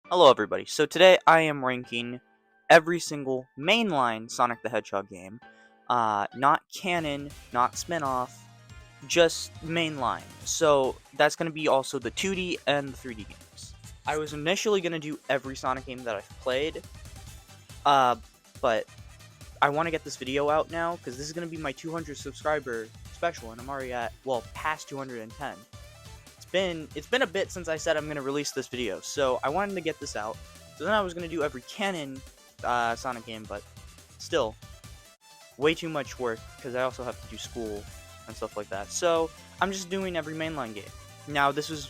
Hello everybody, so today I am ranking every single mainline Sonic the Hedgehog game, not canon, not spin-off, just mainline. So that's going to be also the 2D and the 3D games. I was initially going to do every Sonic game that I've played, but I want to get this video out now, because this is going to be my 200 subscriber special, and I'm already at, well, past 210. It's been a bit since I said I'm going to release this video, so I wanted to get this out. So then I was going to do every canon Sonic game, but still, way too much work, because I also have to do school and stuff like that. So I'm just doing every mainline game. Now this is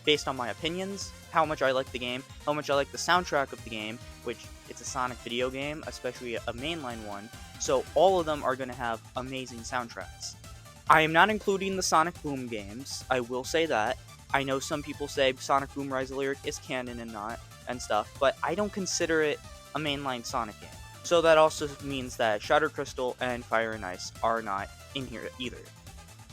based on my opinions, how much I like the game, how much I like the soundtrack of the game, which it's a Sonic video game, especially a mainline one, so all of them are going to have amazing soundtracks. I am not including the Sonic Boom games, I will say that. I know some people say Sonic Boom Rise Lyric is canon and not, and stuff, but I don't consider it a mainline Sonic game. So that also means that Shattered Crystal and Fire and Ice are not in here either.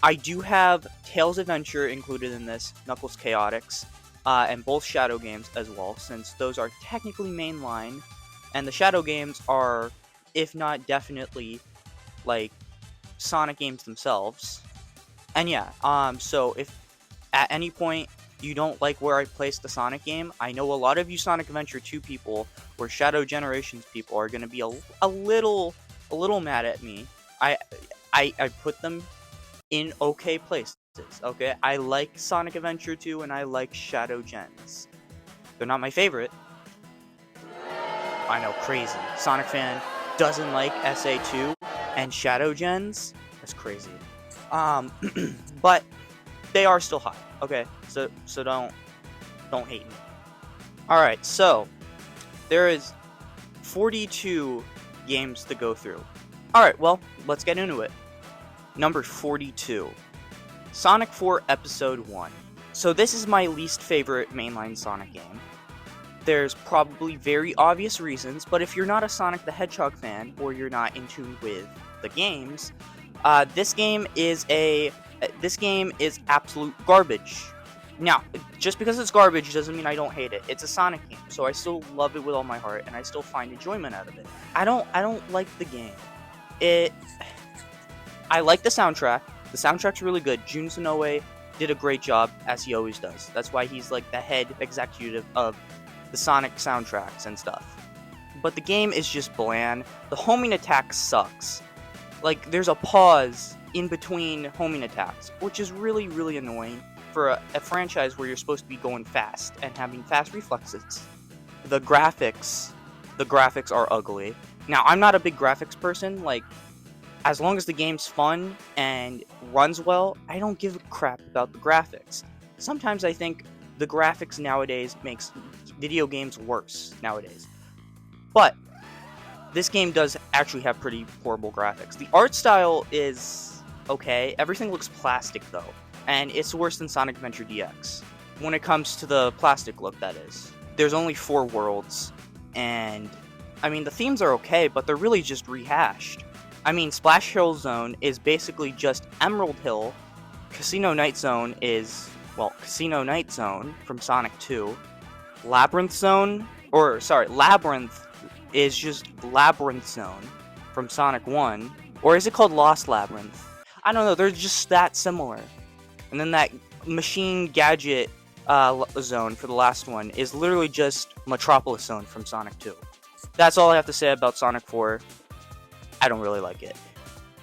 I do have Tails Adventure included in this, Knuckles Chaotix, and both Shadow games as well, since those are technically mainline, and the Shadow games are, if not definitely, like, Sonic games themselves. And yeah, so if at any point you don't like where I placed the Sonic game, I know a lot of you Sonic Adventure 2 people or Shadow Generations people are going to be a little mad at me. I put them in okay places, okay? I like Sonic Adventure 2 and I like Shadow Gens. They're not my favorite. I know, crazy. Sonic fan doesn't like SA2 and Shadow Gens. That's crazy. But they are still high. Okay, so don't hate me. All right, so there is 42 games to go through. All right, well, let's get into it. Number 42, Sonic 4 Episode 1. So this is my least favorite mainline Sonic game. There's probably very obvious reasons, but if you're not a Sonic the Hedgehog fan, or you're not in tune with the games, this game is absolute garbage. Now, just because it's garbage doesn't mean I don't hate it. It's a Sonic game, so I still love it with all my heart, and I still find enjoyment out of it. I don't like the game. I like the soundtrack. The soundtrack's really good. Jun Sonoe did a great job, as he always does. That's why he's like the head executive of the Sonic soundtracks and stuff. But the game is just bland. The homing attack sucks. Like, there's a pause in between homing attacks, which is really, really annoying for a franchise where you're supposed to be going fast and having fast reflexes. The graphics are ugly. Now, I'm not a big graphics person. Like, as long as the game's fun and runs well, I don't give a crap about the graphics. Sometimes I think the graphics nowadays makes video games worse nowadays. But this game does actually have pretty horrible graphics. The art style is okay. Everything looks plastic though, and it's worse than Sonic Adventure DX. When it comes to the plastic look, that is. There's only 4 worlds, and I mean the themes are okay, but they're really just rehashed. I mean, Splash Hill Zone is basically just Emerald Hill. Casino Night Zone is, well, Casino Night Zone from Sonic 2. Labyrinth is just Labyrinth Zone from Sonic 1. Or is it called Lost Labyrinth? I don't know, they're just that similar. And then that Machine Gadget Zone for the last one is literally just Metropolis Zone from Sonic 2. That's all I have to say about Sonic 4. I don't really like it.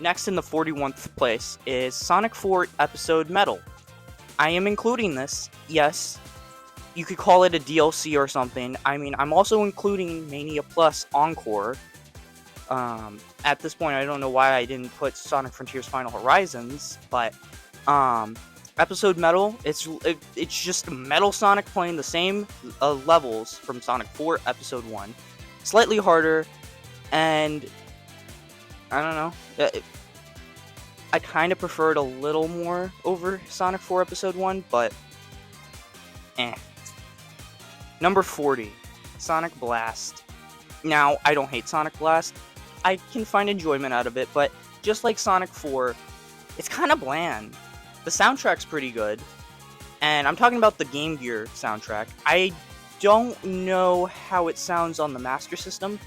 Next in the 41st place is Sonic 4 Episode Metal. I am including this, yes. You could call it a DLC or something. I mean, I'm also including Mania Plus Encore. At this point, I don't know why I didn't put Sonic Frontiers Final Horizons, but Episode Metal, it's just Metal Sonic playing the same levels from Sonic 4 Episode 1. Slightly harder, and I don't know. I kind of prefer it a little more over Sonic 4 Episode 1, but eh. Number 40, Sonic Blast. Now, I don't hate Sonic Blast. I can find enjoyment out of it, but just like Sonic 4, it's kind of bland. The soundtrack's pretty good, and I'm talking about the Game Gear soundtrack. I don't know how it sounds on the Master System.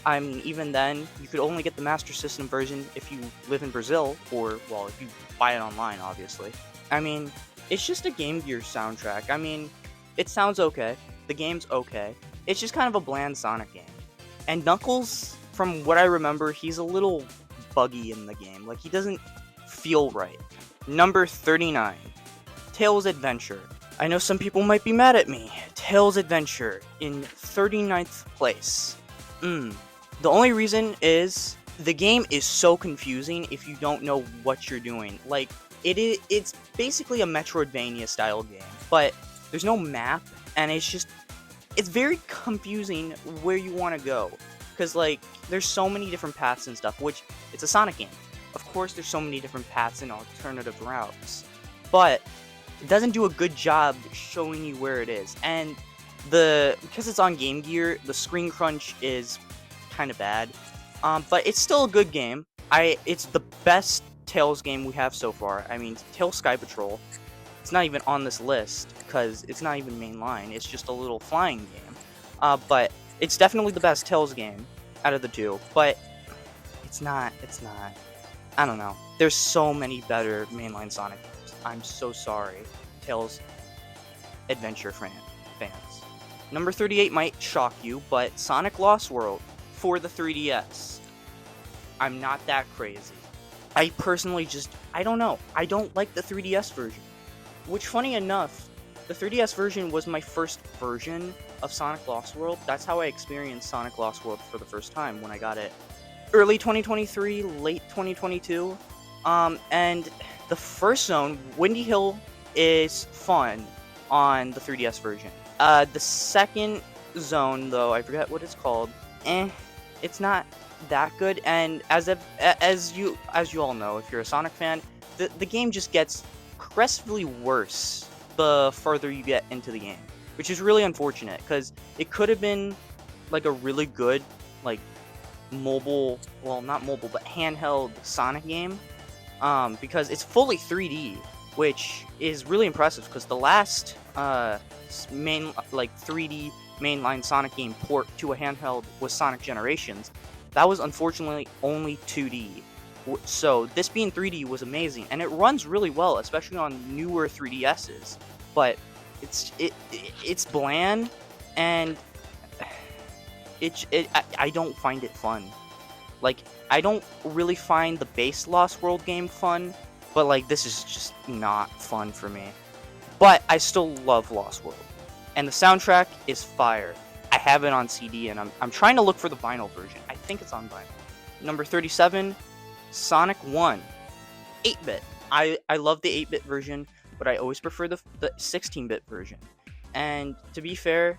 I mean, even then, you could only get the Master System version if you live in Brazil, or, well, if you buy it online, obviously. I mean, it's just a Game Gear soundtrack. I mean, it sounds okay. The game's okay. It's just kind of a bland Sonic game. And Knuckles, from what I remember, he's a little buggy in the game. Like, he doesn't feel right. Number 39, Tails Adventure. I know some people might be mad at me. Tails Adventure in 39th place. The only reason is the game is so confusing if you don't know what you're doing. Like, it's basically a Metroidvania style game, but there's no map, and it's very confusing where you want to go. Because, like, there's so many different paths and stuff, which, it's a Sonic game. Of course, there's so many different paths and alternative routes. But it doesn't do a good job showing you where it is. And because it's on Game Gear, the screen crunch is kind of bad. But it's still a good game. It's the best Tails game we have so far. I mean, Tails Sky Patrol, it's not even on this list because it's not even mainline. It's just a little flying game. But it's definitely the best Tails game out of the two. But it's not. I don't know. There's so many better mainline Sonic games. I'm so sorry, Tails Adventure fans. Number 38 might shock you, but Sonic Lost World for the 3DS. I'm not that crazy. I personally I don't know. I don't like the 3DS version. Which, funny enough, the 3DS version was my first version of Sonic Lost World. That's how I experienced Sonic Lost World for the first time when I got it. Early 2023, late 2022. And the first zone, Windy Hill, is fun on the 3DS version. The second zone, though, I forget what it's called. It's not that good. And as you all know, if you're a Sonic fan, the game just gets progressively worse the further you get into the game, which is really unfortunate because it could have been like a really good like mobile, well, not mobile, but handheld Sonic game, because it's fully 3D, which is really impressive because the last 3D mainline Sonic game port to a handheld was Sonic Generations. That was unfortunately only 2D. So this being 3D was amazing, and it runs really well, especially on newer 3DSs. But it's bland, and I don't find it fun. Like, I don't really find the base Lost World game fun, but like this is just not fun for me. But I still love Lost World, and the soundtrack is fire. I have it on CD, and I'm trying to look for the vinyl version. I think it's on vinyl. Number 37. Sonic 1, 8-bit. I love the 8-bit version, but I always prefer the 16-bit version. And to be fair,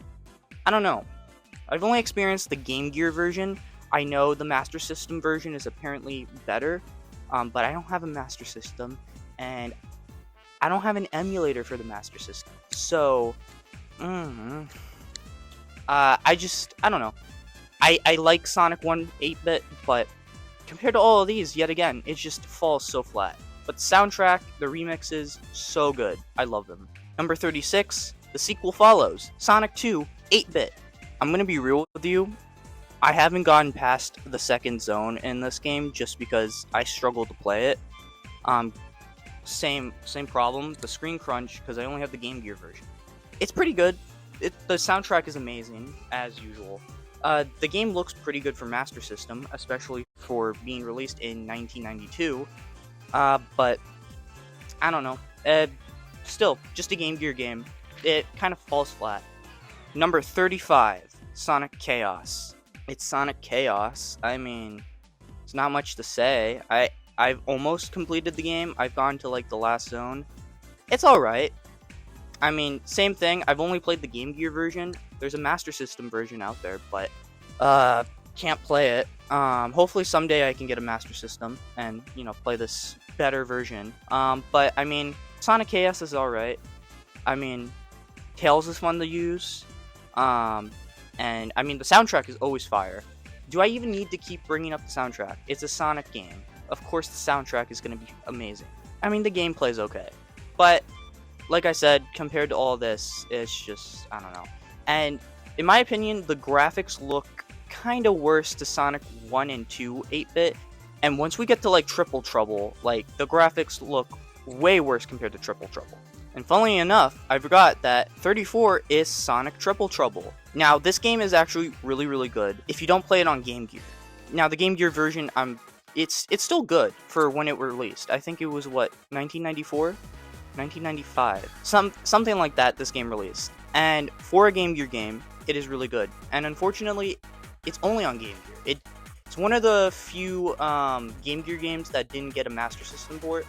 I don't know. I've only experienced the Game Gear version. I know the Master System version is apparently better, but I don't have a Master System, and I don't have an emulator for the Master System. So, I don't know. I like Sonic 1 8-bit, but compared to all of these, yet again, it just falls so flat. But the soundtrack, the remixes, so good. I love them. Number 36, the sequel follows. Sonic 2, 8-bit. I'm gonna be real with you. I haven't gotten past the second zone in this game just because I struggle to play it. Same problem, the screen crunch, because I only have the Game Gear version. It's pretty good. The soundtrack is amazing, as usual. The game looks pretty good for Master System, especially for being released in 1992, but I don't know. Still, just a Game Gear game. It kind of falls flat. Number 35, Sonic Chaos. It's Sonic Chaos. I mean, it's not much to say. I've almost completed the game. I've gone to like the last zone. It's alright. I mean, same thing. I've only played the Game Gear version. There's a Master System version out there, but can't play it. Hopefully someday I can get a Master System and, play this better version. But I mean, Sonic KS is alright. I mean, Tails is fun to use. Um, and I mean, the soundtrack is always fire. Do I even need to keep bringing up the soundtrack? It's a Sonic game. Of course, the soundtrack is going to be amazing. I mean, the gameplay's okay. But, like I said, compared to all this, it's just, I don't know. And, in my opinion, the graphics look kind of worse to Sonic 1 and 2 8-bit. And once we get to, like, Triple Trouble, like, the graphics look way worse compared to Triple Trouble. And funnily enough, I forgot that 34 is Sonic Triple Trouble. Now, this game is actually really, really good if you don't play it on Game Gear. Now, the Game Gear version, it's still good for when it released. I think it was, 1994? 1995. Something like that this game released. And for a Game Gear game, it is really good. And unfortunately, it's only on Game Gear. It's one of the few Game Gear games that didn't get a Master System port.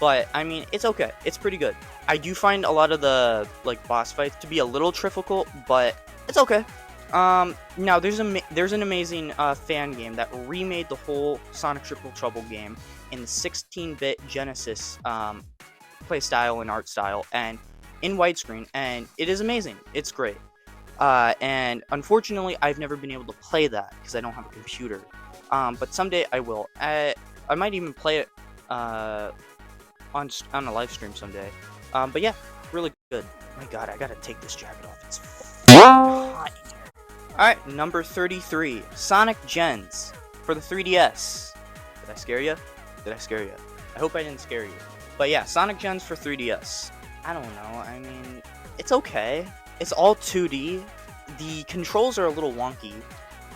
But, I mean, it's okay. It's pretty good. I do find a lot of the, boss fights to be a little difficult, but it's okay. Now, there's an amazing fan game that remade the whole Sonic Triple Trouble game in the 16-bit Genesis playstyle and art style, and in widescreen, and it is amazing. It's great. And unfortunately, I've never been able to play that because I don't have a computer. But someday I will. I might even play it on a live stream someday. But yeah, really good. My God, I gotta take this jacket off. It's hot in here. Alright, number 33. Sonic Gens for the 3DS. Did I scare you? Did I scare you? I hope I didn't scare you. But yeah, Sonic Gens for 3DS. I don't know, I mean, it's okay. It's all 2D. The controls are a little wonky.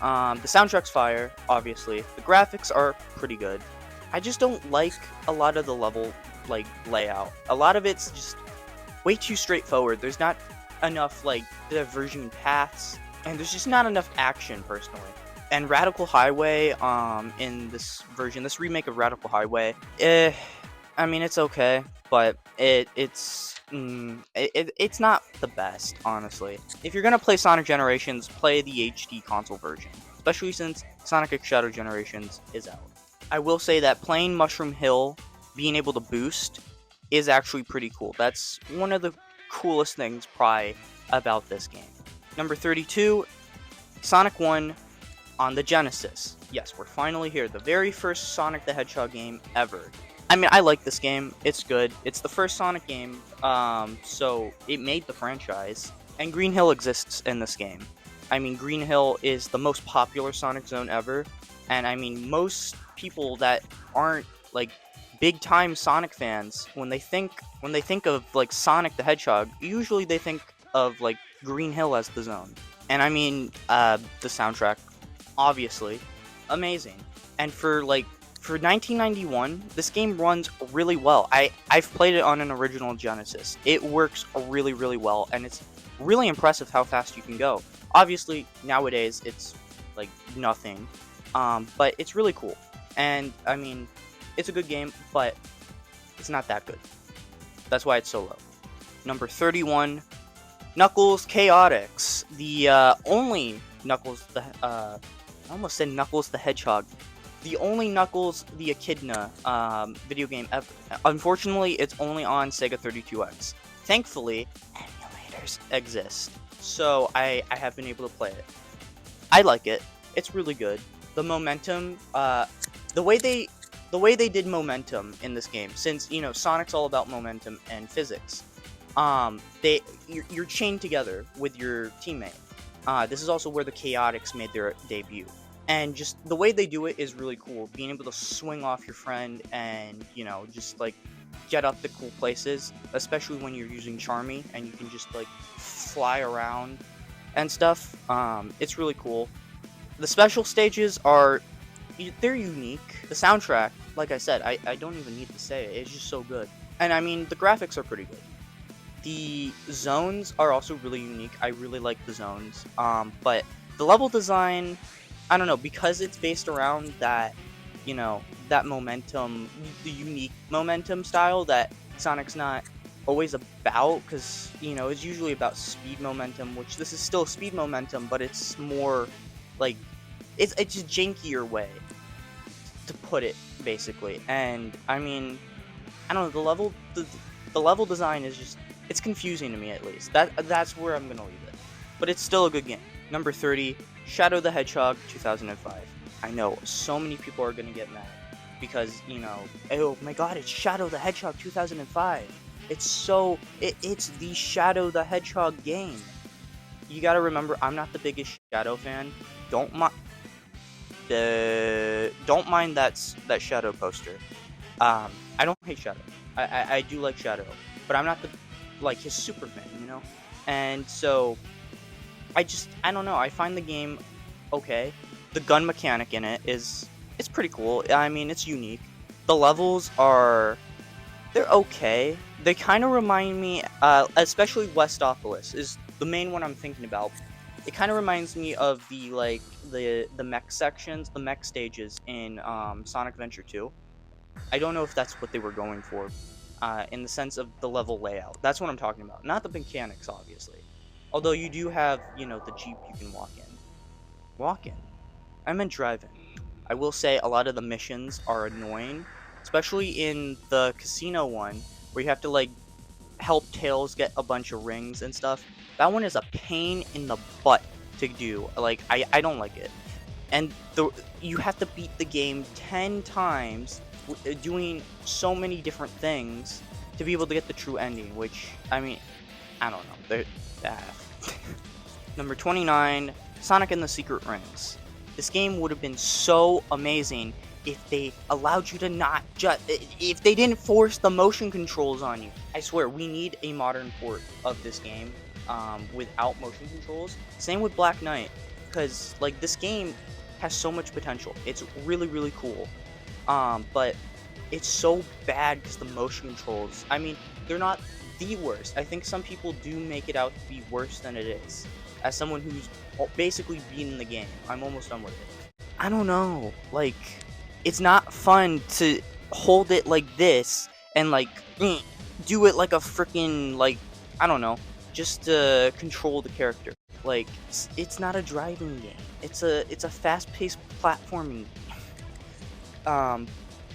The soundtrack's fire, obviously. The graphics are pretty good. I just don't like a lot of the level, layout. A lot of it's just way too straightforward. There's not enough, diverging paths, and there's just not enough action, personally. And Radical Highway, in this version, this remake of Radical Highway, I mean, it's okay, but it's not the best, honestly. If you're gonna play Sonic Generations, play the HD console version, especially since Sonic X Shadow Generations is out. I will say that playing Mushroom Hill, being able to boost, is actually pretty cool. That's one of the coolest things, probably, about this game. Number 32, Sonic 1 on the Genesis. Yes, we're finally here. The very first Sonic the Hedgehog game ever. I mean, I like this game. It's good. It's the first Sonic game, so it made the franchise. And Green Hill exists in this game. I mean, Green Hill is the most popular Sonic zone ever. And I mean, most people that aren't, big-time Sonic fans, when they think of, Sonic the Hedgehog, usually they think of, Green Hill as the zone. And I mean, the soundtrack, obviously, amazing. And for 1991, this game runs really well. I've played it on an original Genesis. It works really, really well, and it's really impressive how fast you can go. Obviously, nowadays, it's, nothing. But it's really cool. And, I mean, it's a good game, but it's not that good. That's why it's so low. Number 31, Knuckles Chaotix. The only Knuckles I almost said Knuckles the Hedgehog. The only Knuckles the Echidna video game ever. Unfortunately, it's only on Sega 32X. Thankfully, emulators exist, so I have been able to play it. I like it. It's really good. The momentum, the way they did momentum in this game, since Sonic's all about momentum and physics. You're chained together with your teammate. This is also where the Chaotix made their debut. And just the way they do it is really cool. Being able to swing off your friend and, just get up to cool places, especially when you're using Charmy and you can just fly around and stuff. It's really cool. The special stages they're unique. The soundtrack, like I said, I don't even need to say it. It's just so good. And I mean, the graphics are pretty good. The zones are also really unique. I really like the zones. But the level design, I don't know, because it's based around that, that momentum, the unique momentum style that Sonic's not always about, because, it's usually about speed momentum, which this is still speed momentum, but it's more, it's a jankier way to put it, basically. And I mean, I don't know, the level design is just, it's confusing to me, at least. That's where I'm gonna leave it. But it's still a good game. Number 30, Shadow the Hedgehog 2005. I know so many people are gonna get mad because, you know, oh my god, it's Shadow the Hedgehog 2005. It's the Shadow the Hedgehog game. You gotta remember, I'm not the biggest Shadow fan. Don't mind that Shadow poster. I don't hate Shadow. I do like Shadow, but I'm not his super fan, you know. And so I don't know. I find the game okay. The gun mechanic in it it's pretty cool. I mean, it's unique. The levels they're okay. They kind of remind me, especially Westopolis is the main one I'm thinking about. It kind of reminds me of the mech sections, the mech stages in Sonic Adventure 2. I don't know if that's what they were going for, in the sense of the level layout. That's what I'm talking about. Not the mechanics, obviously. Although you do have, you know, the Jeep you can walk in. Walk in? I meant drive in. I will say a lot of the missions are annoying, especially in the casino one, where you have to, like, help Tails get a bunch of rings and stuff. That one is a pain in the butt to do. Like, I don't like it. And you have to beat the game 10 times doing so many different things to be able to get the true ending, which, I mean, I don't know. Number 29, Sonic and the Secret Rings. This game would have been so amazing if they allowed you to if they didn't force the motion controls on you. I swear, we need a modern port of this game without motion controls. Same with Black Knight, because like this game has so much potential. It's really, really cool. But it's so bad because the motion controls, I mean, they're not the worst. I think some people do make it out to be worse than it is. As someone who's basically beaten the game, I'm almost done with it. I don't know, like, it's not fun to hold it like this and like do it like a freaking, like, I don't know, just to control the character. Like, it's not a driving game. It's a fast-paced platforming game.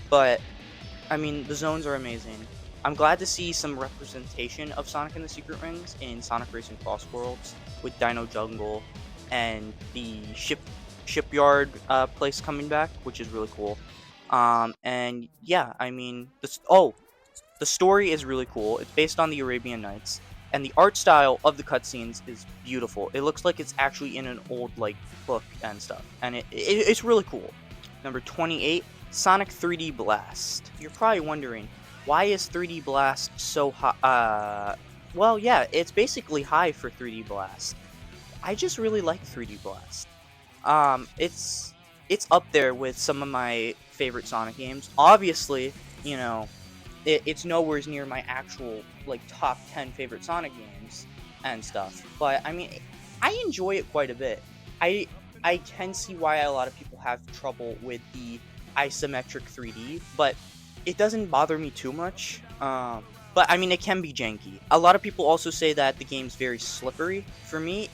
But I mean, the zones are amazing. I'm glad to see some representation of Sonic and the Secret Rings in Sonic Racing Cross Worlds with Dino Jungle and the shipyard place coming back, which is really cool. And yeah, I mean, the story is really cool. It's based on the Arabian Nights, and the art style of the cutscenes is beautiful. It looks like it's actually in an old like book and stuff, and it's really cool. Number 28, Sonic 3D Blast. You're probably wondering, why is 3D Blast so high? Well, yeah, it's basically high for 3D Blast. I just really like 3D Blast. It's up there with some of my favorite Sonic games. Obviously, you know, it's nowhere near my actual like top 10 favorite Sonic games and stuff. But I mean, I enjoy it quite a bit. I can see why a lot of people have trouble with the isometric 3D, but it doesn't bother me too much. But I mean, it can be janky. A lot of people also say that the game's very slippery. For me,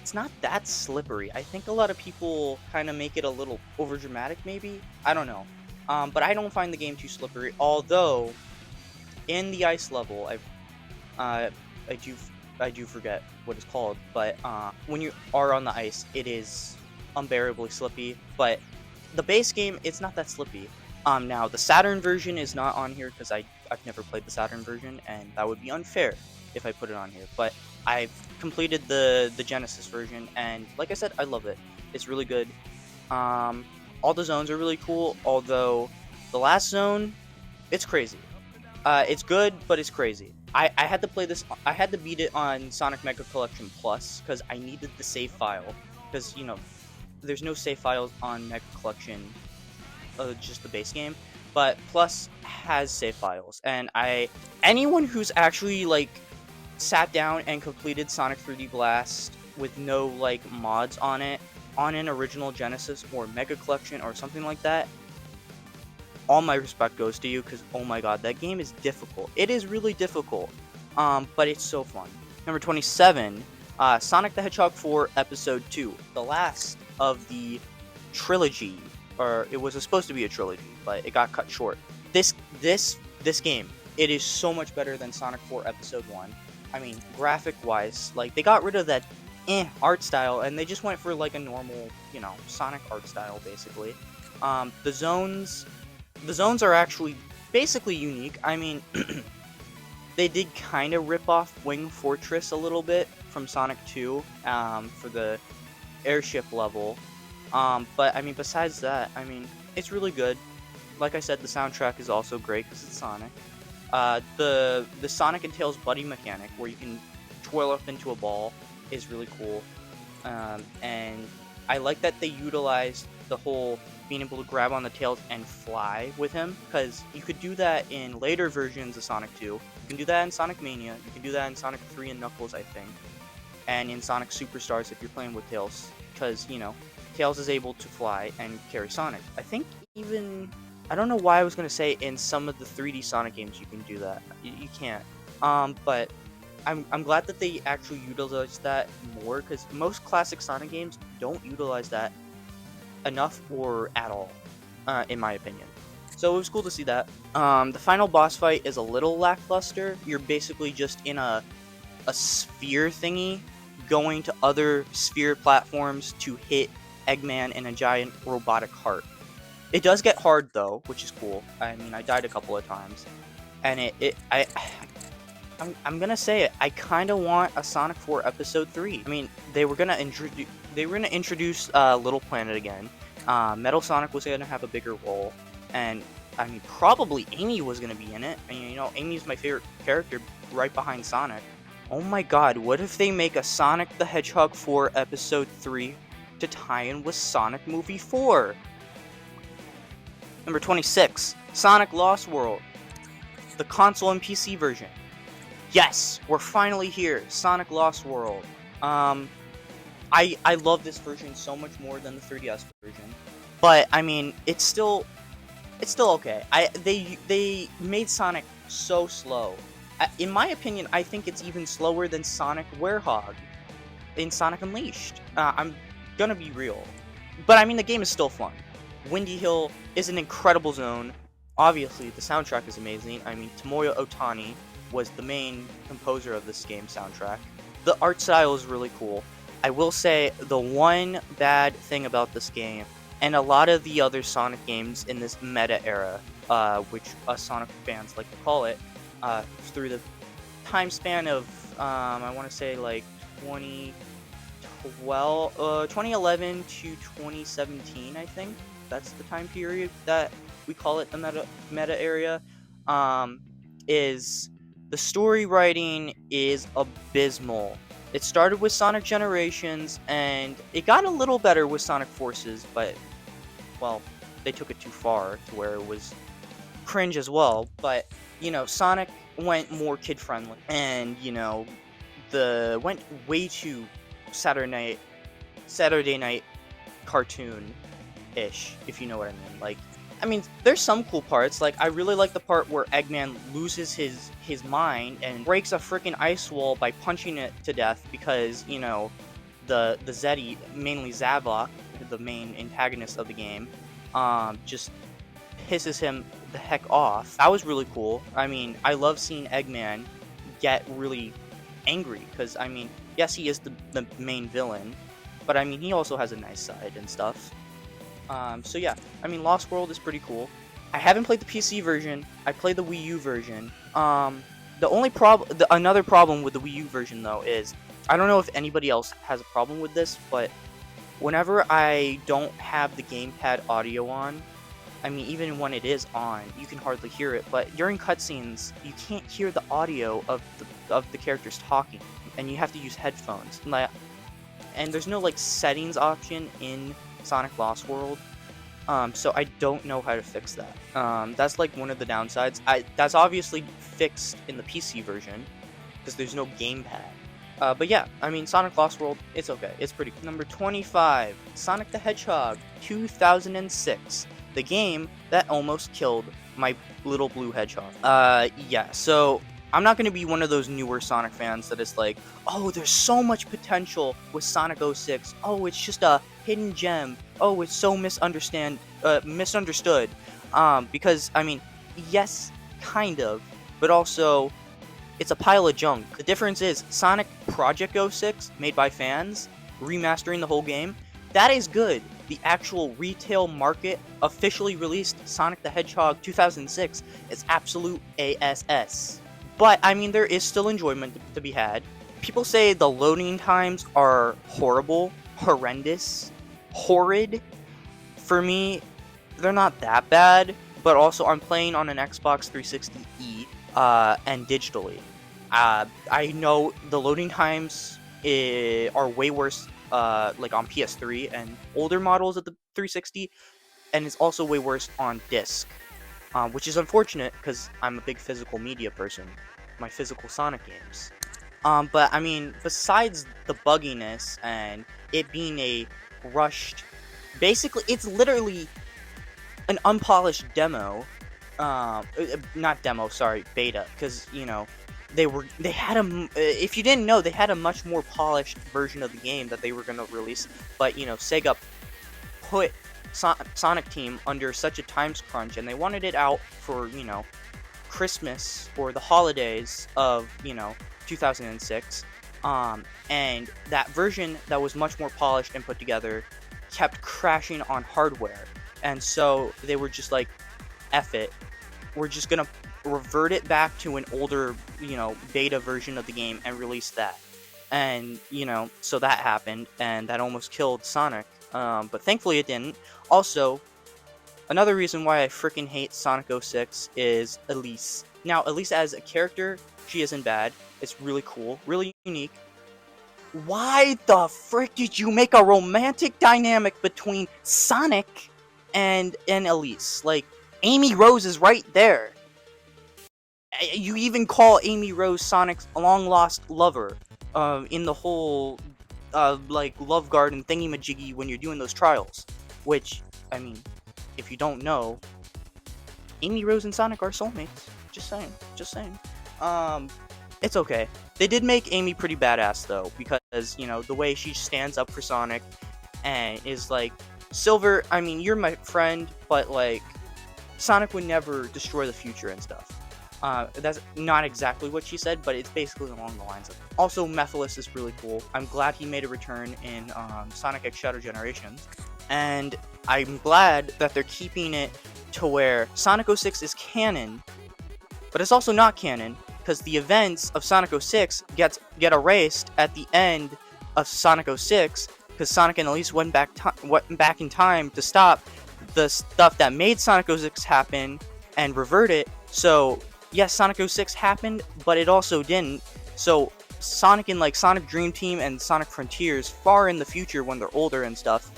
it's not that slippery. I think a lot of people kind of make it a little overdramatic, maybe. I don't know. But I don't find the game too slippery. Although, in the ice level, I do forget what it's called. But when you are on the ice, it is unbearably slippy. But the base game, it's not that slippy. Now the Saturn version is not on here because I've never played the Saturn version, and that would be unfair if I put it on here. But I've completed the Genesis version, and like I said, I love it. It's really good. All the zones are really cool, although the last zone, it's crazy. It's good, but it's crazy. I had to play this. I had to beat it on Sonic Mega Collection Plus because I needed the save file. Because you know, there's no save files on Mega Collection, just the base game. But Plus has save files, and anyone who's actually like sat down and completed Sonic 3D Blast with no like mods on it on an original Genesis or Mega Collection or something like that, all my respect goes to you, because oh my god, that game is difficult. It is really difficult, but it's so fun. Number 27, Sonic the Hedgehog 4 Episode 2, the last of the trilogy, or it was supposed to be a trilogy, but it got cut short. This game, it is so much better than Sonic 4 Episode 1. I mean, graphic-wise, like, they got rid of that art style, and they just went for, like, a normal, you know, Sonic art style, basically. The zones are actually basically unique. I mean, they did kind of rip off Wing Fortress a little bit from Sonic 2, for the airship level. But, I mean, besides that, I mean, it's really good. Like I said, the soundtrack is also great because it's Sonic. The Sonic and Tails buddy mechanic, where you can twirl up into a ball, is really cool. And I like that they utilized the whole being able to grab on the Tails and fly with him, because you could do that in later versions of Sonic 2. You can do that in Sonic Mania. You can do that in Sonic 3 and Knuckles, I think. And in Sonic Superstars if you're playing with Tails, because, you know, Tails is able to fly and carry Sonic. I think even... I don't know why I was going to say in some of the 3D Sonic games you can do that. You can't. But I'm glad that they actually utilize that more, because most classic Sonic games don't utilize that enough or at all, in my opinion. So it was cool to see that. The final boss fight is a little lackluster. You're basically just in a sphere thingy, going to other sphere platforms to hit Eggman in a giant robotic heart. It does get hard though, which is cool. I mean, I died a couple of times, and I'm gonna say it. I kind of want a Sonic 4 Episode 3. I mean, they were gonna introduce Little Planet again. Metal Sonic was gonna have a bigger role, and I mean, probably Amy was gonna be in it. I mean, you know, Amy's my favorite character, right behind Sonic. Oh my God, what if they make a Sonic the Hedgehog 4 Episode 3 to tie in with Sonic Movie 4? Number 26, Sonic Lost World, the console and PC version. Yes, we're finally here, Sonic Lost World. I love this version so much more than the 3DS version, but I mean, it's still okay. They made Sonic so slow. In my opinion, I think it's even slower than Sonic Werehog in Sonic Unleashed. I'm gonna be real, but I mean, the game is still fun. Windy Hill is an incredible zone. Obviously, the soundtrack is amazing. I mean, Tomoya Otani was the main composer of this game soundtrack. The art style is really cool. I will say the one bad thing about this game, and a lot of the other Sonic games in this meta era, which us Sonic fans like to call it, through the time span of, I want to say like 2011 to 2017, I think. That's the time period that we call it the meta area. Is the story writing is abysmal. It started with Sonic Generations, and it got a little better with Sonic Forces, but, well, they took it too far to where it was cringe as well. But, you know, Sonic went more kid-friendly, and, you know, went way too Saturday night cartoon-ish, if you know what I mean. Like, I mean, there's some cool parts. Like, I really like the part where Eggman loses his mind and breaks a freaking ice wall by punching it to death because, you know, the Zeddy, mainly Zavok, the main antagonist of the game, just pisses him the heck off. That was really cool. I mean, I love seeing Eggman get really angry because, I mean, yes, he is the main villain, but I mean, he also has a nice side and stuff. So yeah, I mean, Lost World is pretty cool. I haven't played the PC version. I played the Wii U version. Another problem with the Wii U version though is, I don't know if anybody else has a problem with this, but whenever I don't have the gamepad audio on, I mean, even when it is on, you can hardly hear it. But during cutscenes, you can't hear the audio of the characters talking, and you have to use headphones. And there's no like settings option in Sonic Lost World, so I don't know how to fix that. That's like one of the downsides. That's obviously fixed in the PC version because there's no gamepad. But yeah, I mean, Sonic Lost World, it's okay. It's pretty cool. Number 25, Sonic the Hedgehog 2006, the game that almost killed my little blue hedgehog. Yeah, so I'm not going to be one of those newer Sonic fans that is like, oh, there's so much potential with Sonic 06. Oh, it's just a hidden gem. Oh, it's so misunderstood. Because I mean, yes, kind of, but also it's a pile of junk. The difference is Sonic Project 06, made by fans, remastering the whole game. That is good. The actual retail market officially released Sonic the Hedgehog 2006 is absolute ASS. But I mean, there is still enjoyment to be had. People say the loading times are horrible, horrendous, horrid. For me, they're not that bad, but also I'm playing on an Xbox 360e and digitally. I know the loading times are way worse like on PS3 and older models of the 360, and it's also way worse on disc, which is unfortunate because I'm a big physical media person, my physical Sonic games. But I mean, besides the bugginess and it being a rushed, basically, it's literally an unpolished demo. Not demo, sorry, beta, because you know they had a. If you didn't know, they had a much more polished version of the game that they were gonna release, but you know, Sega put Sonic Team under such a time crunch, and they wanted it out for Christmas or the holidays of 2006, and that version that was much more polished and put together kept crashing on hardware, and so they were just like, F it, we're just gonna revert it back to an older beta version of the game and release that. And so that happened, and that almost killed Sonic, but thankfully it didn't. Also, another reason why I freaking hate Sonic 06 is Elise. Now, Elise as a character, she isn't bad. It's really cool, really unique. Why the frick did you make a romantic dynamic between Sonic and Elise? Like, Amy Rose is right there. You even call Amy Rose Sonic's long-lost lover in the whole like Love Garden thingy-majiggy when you're doing those trials. Which, I mean, if you don't know, Amy Rose and Sonic are soulmates. Just saying. It's okay. They did make Amy pretty badass though, because the way she stands up for Sonic and is like, Silver, I mean, you're my friend, but like, Sonic would never destroy the future and stuff. That's not exactly what she said, but it's basically along the lines of it. Also, Mephiles is really cool. I'm glad he made a return in Sonic X Shadow Generations, and I'm glad that they're keeping it to where Sonic 06 is canon, but it's also not canon, because the events of Sonic 06 get erased at the end of Sonic 06, because Sonic and Elise went back in time to stop the stuff that made Sonic 06 happen and revert it. So yes, Sonic 06 happened, but it also didn't. So Sonic and like Sonic Dream Team and Sonic Frontiers, far in the future when they're older and stuff,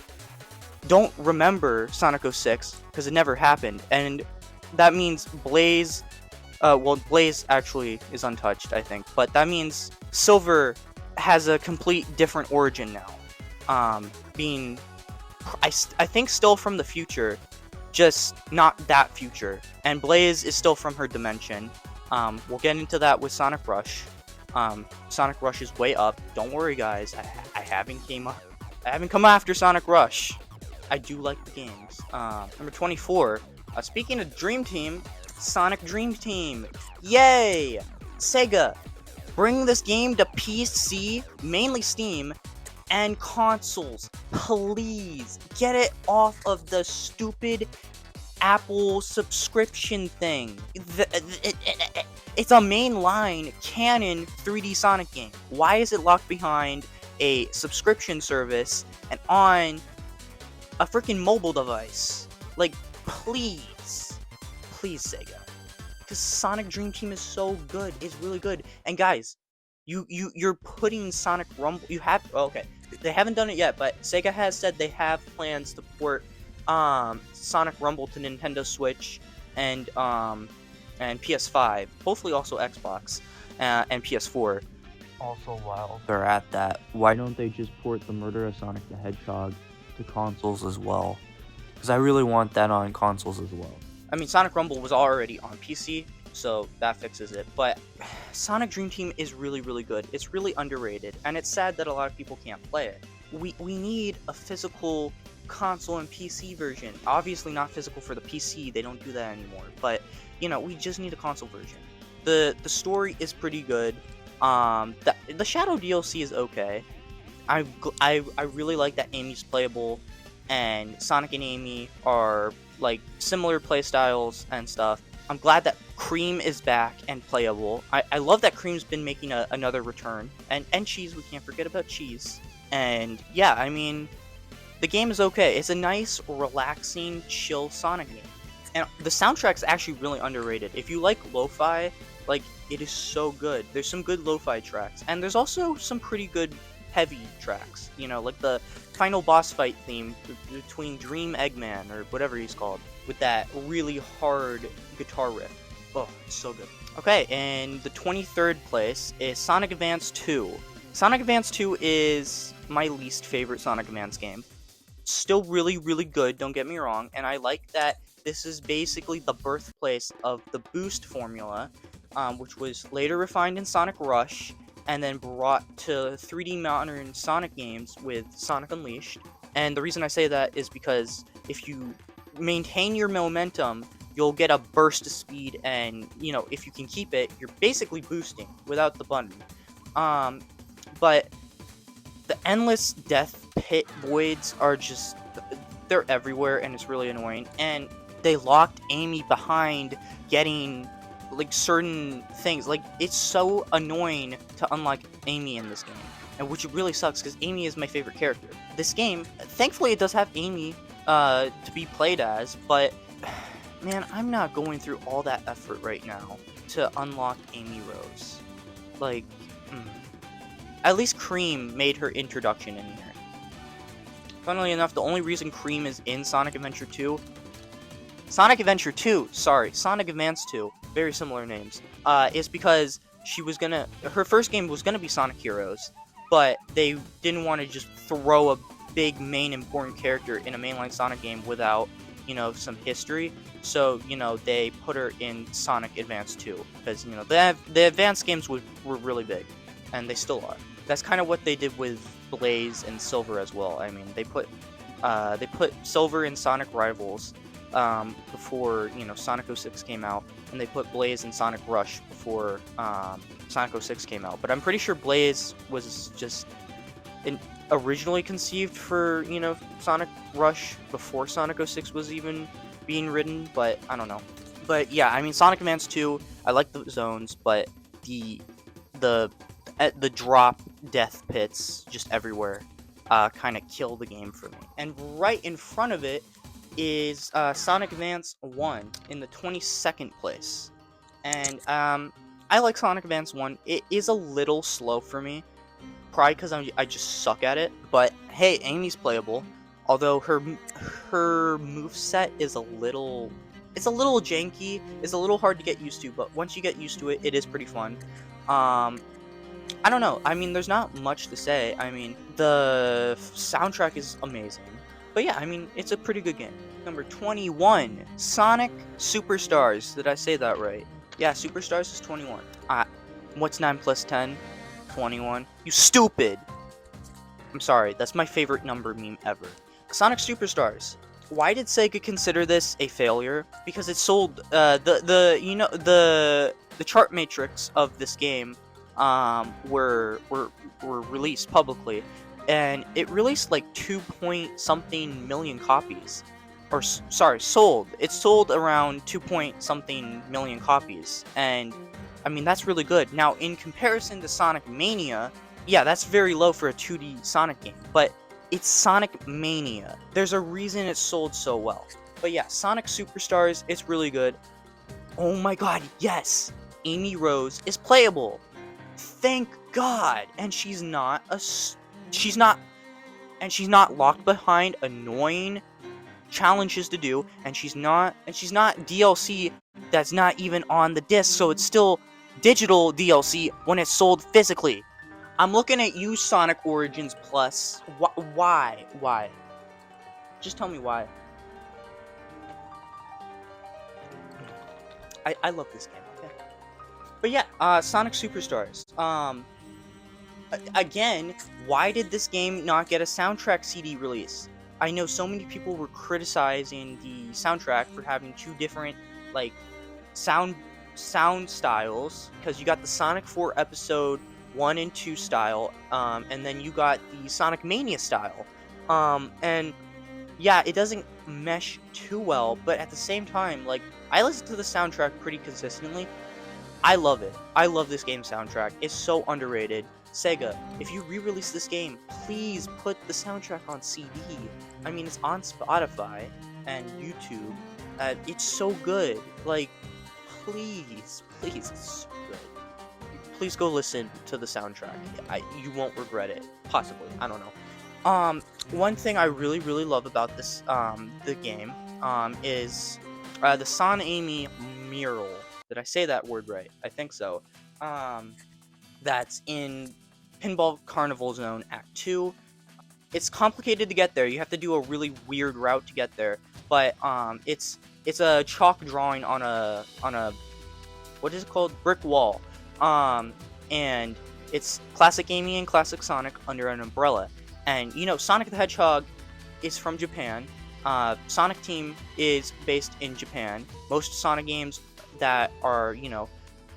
don't remember Sonic 06 because it never happened. And that means Blaze, Blaze actually is untouched, I think, but that means Silver has a complete different origin now, being I think still from the future, just not that future. And Blaze is still from her dimension. We'll get into that with Sonic Rush. Sonic Rush is way up. Don't worry, guys. I haven't come after Sonic Rush. I do like the games. Number 24. Speaking of Dream Team, Sonic Dream Team. Yay! Sega, bring this game to PC, mainly Steam, and consoles. Please get it off of the stupid Apple subscription thing. It's a mainline canon 3D Sonic game. Why is it locked behind a subscription service and on a freaking mobile device? Like, please Sega, because Sonic Dream Team is so good. It's really good. And guys, you're putting Sonic Rumble. They haven't done it yet, but Sega has said they have plans to port Sonic Rumble to Nintendo Switch and PS5, hopefully also Xbox and PS4. Also, while they're at that, why don't they just port the Murder of Sonic the Hedgehog to consoles as well? Because I really want that on consoles as well. I mean, Sonic Rumble was already on PC, so that fixes it. But Sonic Dream Team is really, really good. It's really underrated, and it's sad that a lot of people can't play it. we need a physical console and PC version. Obviously not physical for the PC, they don't do that anymore, but you know, we just need a console version. The story is pretty good. The Shadow DLC is okay. I really like that Amy's playable, and Sonic and Amy are like similar playstyles and stuff. I'm glad that Cream is back and playable. I love that Cream's been making another return, and Cheese, we can't forget about Cheese. And yeah, I mean, the game is okay. It's a nice, relaxing, chill Sonic game. And the soundtrack's actually really underrated. If you like lo-fi, like, it is so good. There's some good lo-fi tracks, and there's also some pretty good heavy tracks. You know, like the final boss fight theme between Dream Eggman, or whatever he's called, with that really hard guitar riff. Oh, it's so good. Okay, and the 23rd place is Sonic Advance 2. Sonic Advance 2 is my least favorite Sonic Advance game. Still really, really good, don't get me wrong, and I like that this is basically the birthplace of the boost formula, which was later refined in Sonic Rush, and then brought to 3D modern Sonic games with Sonic Unleashed. And the reason I say that is because if you maintain your momentum, you'll get a burst of speed, and, you know, if you can keep it, you're basically boosting without the button. But the endless death pit voids are just, they're everywhere, and it's really annoying. And they locked Amy behind getting, like, certain things. Like, it's so annoying to unlock Amy in this game, and which really sucks, because Amy is my favorite character. This game, thankfully it does have Amy to be played as, but man, I'm not going through all that effort right now to unlock Amy Rose. Like, at least Cream made her introduction in here. Funnily enough, the only reason Cream is in Sonic Adventure 2... Sonic Adventure 2, sorry, Sonic Advance 2, very similar names, is because she was gonna... Her first game was gonna be Sonic Heroes, but they didn't want to just throw a big main important character in a mainline Sonic game without, you know, some history. So, you know, they put her in Sonic Advance 2, because, you know, the Advance games were really big, and they still are. That's kind of what they did with Blaze and Silver as well. I mean, they put Silver in Sonic Rivals before, you know, Sonic 06 came out, and they put Blaze in Sonic Rush before Sonic 06 came out. But I'm pretty sure Blaze was just originally conceived for, you know, Sonic Rush before Sonic 06 was even being written, but I don't know. But yeah, I mean, Sonic Advance 2, I like the zones, but the drop death pits just everywhere kind of kill the game for me. And right in front of it is Sonic Advance 1 in the 22nd place. And I like Sonic Advance 1. It is a little slow for me, probably because I just suck at it. But hey, Amy's playable, although her moveset is a little janky. It's a little hard to get used to, but once you get used to it, it is pretty fun. I don't know. I mean, there's not much to say. I mean, the soundtrack is amazing. But yeah, I mean, it's a pretty good game. Number 21, Sonic Superstars. Did I say that right? Yeah, Superstars is 21. What's 9 plus 10? 21. You stupid! I'm sorry, that's my favorite number meme ever. Sonic Superstars. Why did Sega consider this a failure? Because it sold, the chart matrix of this game were released publicly, and it released like 2-point-something million copies. Or sorry, sold. It sold around 2-point-something million copies, and I mean, that's really good. Now, in comparison to Sonic Mania, yeah, that's very low for a 2D Sonic game, but it's Sonic Mania. There's a reason it sold so well. But yeah, Sonic Superstars, it's really good. Oh my god, yes! Amy Rose is playable. Thank God. And she's not locked behind annoying challenges to do, and she's not DLC that's not even on the disc, so it's still digital DLC when it's sold physically. I'm looking at you, Sonic Origins Plus. Why? Just tell me why. I love this game. Okay. But yeah, Sonic Superstars. Again, why did this game not get a soundtrack CD release? I know so many people were criticizing the soundtrack for having two different like sound sound styles, because you got the Sonic 4 episode 1 and 2 style, and then you got the Sonic Mania style. And yeah, it doesn't mesh too well, but at the same time, like, I listen to the soundtrack pretty consistently. I love it. I love this game soundtrack. It's so underrated. Sega, if you re-release this game, please put the soundtrack on CD. I mean, it's on Spotify and YouTube. It's so good. Like, please, it's so good. Please go listen to the soundtrack. You won't regret it. Possibly. I don't know. One thing I really love about this, the game, is the San Amy mural. Did I say that word right? I think so. That's in Pinball Carnival Zone Act 2. It's complicated to get there. You have to do a really weird route to get there. But it's a chalk drawing on a what is it called? Brick wall. And it's classic Amy and classic Sonic under an umbrella. And you know, Sonic the Hedgehog is from Japan. Sonic Team is based in Japan. Most Sonic games that are, you know,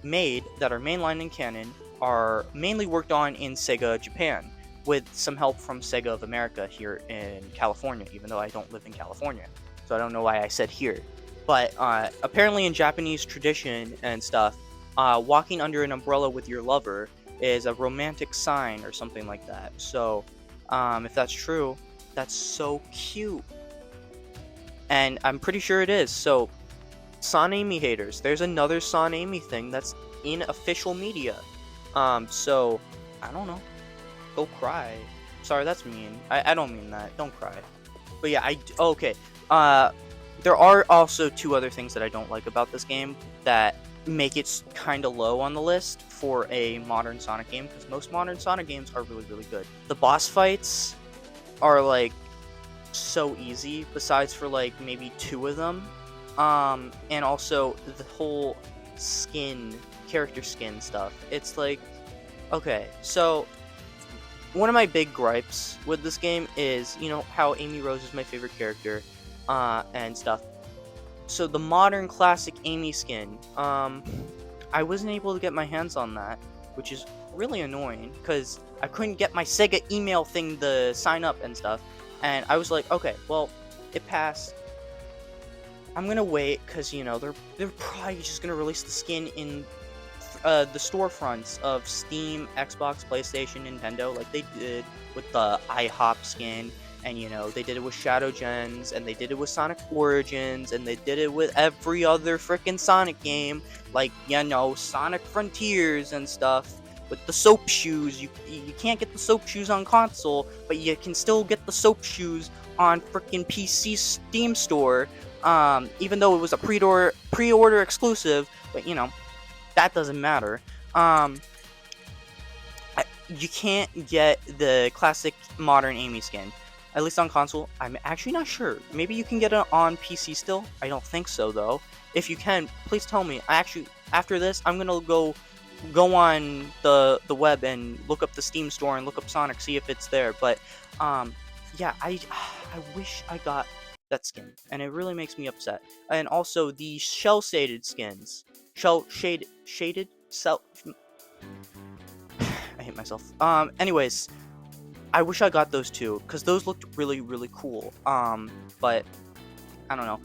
made that are mainline and canon are mainly worked on in Sega Japan, with some help from Sega of America here in California, even though I don't live in California, so I don't know why I said here. But apparently in Japanese tradition and stuff, walking under an umbrella with your lover is a romantic sign or something like that. So if that's true, that's so cute. And I'm pretty sure it is. So, San Amy haters, there's another San Amy thing that's in official media. So, I don't know. Go cry. Sorry, that's mean. I don't mean that. Don't cry. But yeah, okay. There are also two other things that I don't like about this game that make it kind of low on the list for a modern Sonic game, because most modern Sonic games are really good. The boss fights are like so easy, besides for like maybe two of them. And also the whole character skin stuff. It's like, okay, so one of my big gripes with this game is, you know, how Amy Rose is my favorite character, and stuff. So the modern classic Amy skin, I wasn't able to get my hands on that, which is really annoying, because I couldn't get my Sega email thing to sign up and stuff. And I was like, okay, well, it passed. I'm gonna wait, because, you know, they're probably just gonna release the skin in the storefronts of Steam, Xbox, PlayStation, Nintendo, like they did with the IHOP skin, and, you know, they did it with Shadow Gens, and they did it with Sonic Origins, and they did it with every other frickin' Sonic game, like, you know, Sonic Frontiers and stuff. With the soap shoes, you can't get the soap shoes on console, but you can still get the soap shoes on frickin' PC Steam store, even though it was a pre-order exclusive, but, you know, that doesn't matter. You can't get the classic modern Amy skin, at least on console. I'm actually not sure. Maybe you can get it on PC still? I don't think so, though. If you can, please tell me. After this, I'm gonna go on the web and look up the Steam store and look up Sonic, see if it's there. But yeah, I wish I got that skin, and it really makes me upset. And also the shell shaded skins, shaded cell. I hate myself. Anyways, I wish I got those too, because those looked really cool. But I don't know.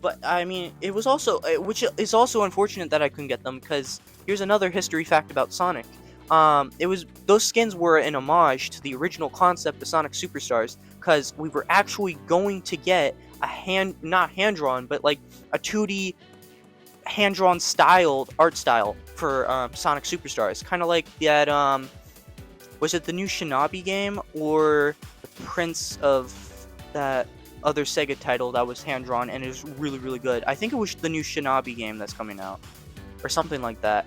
But I mean, it was also, which is also unfortunate that I couldn't get them, because here's another history fact about Sonic. Those skins were an homage to the original concept of Sonic Superstars, because we were actually going to get not hand-drawn, but like a 2D hand-drawn art style for Sonic Superstars. Kind of like that, was it the new Shinobi game, or the Prince of that other Sega title that was hand-drawn and it was really good. I think it was the new Shinobi game that's coming out, or something like that.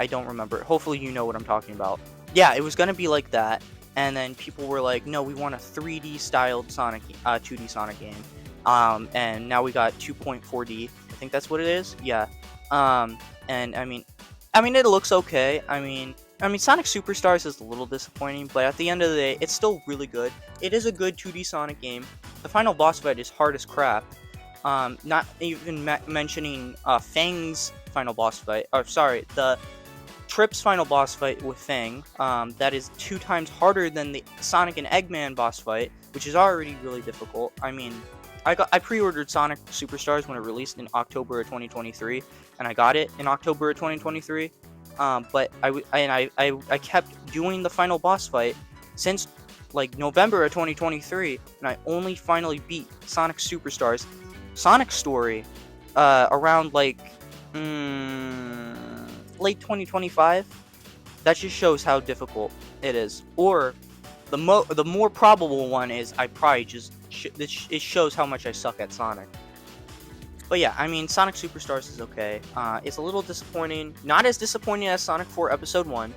I don't remember. Hopefully you know what I'm talking about. Yeah, it was gonna be like that, and then people were like, no, we want a 3D styled Sonic, 2D Sonic game. And now we got 2.4D. I think that's what it is. Yeah. And I mean, it looks okay. I mean, I mean, Sonic Superstars is a little disappointing, but at the end of the day, it's still really good. It is a good 2D Sonic game. The final boss fight is hard as crap. Not even mentioning Fang's final boss fight. Or sorry, the Trip's final boss fight with Fang. That is 2 times harder than the Sonic and Eggman boss fight, which is already really difficult. I mean, I pre-ordered Sonic Superstars when it released in October of 2023, and I got it in October of 2023. But I kept doing the final boss fight since like November of 2023, and I only finally beat Sonic Superstars Sonic Story around like late 2025. That just shows how difficult it is. Or the more probable one is I probably just it shows how much I suck at Sonic. But yeah, I mean, Sonic Superstars is okay. It's a little disappointing. Not as disappointing as Sonic 4 Episode 1.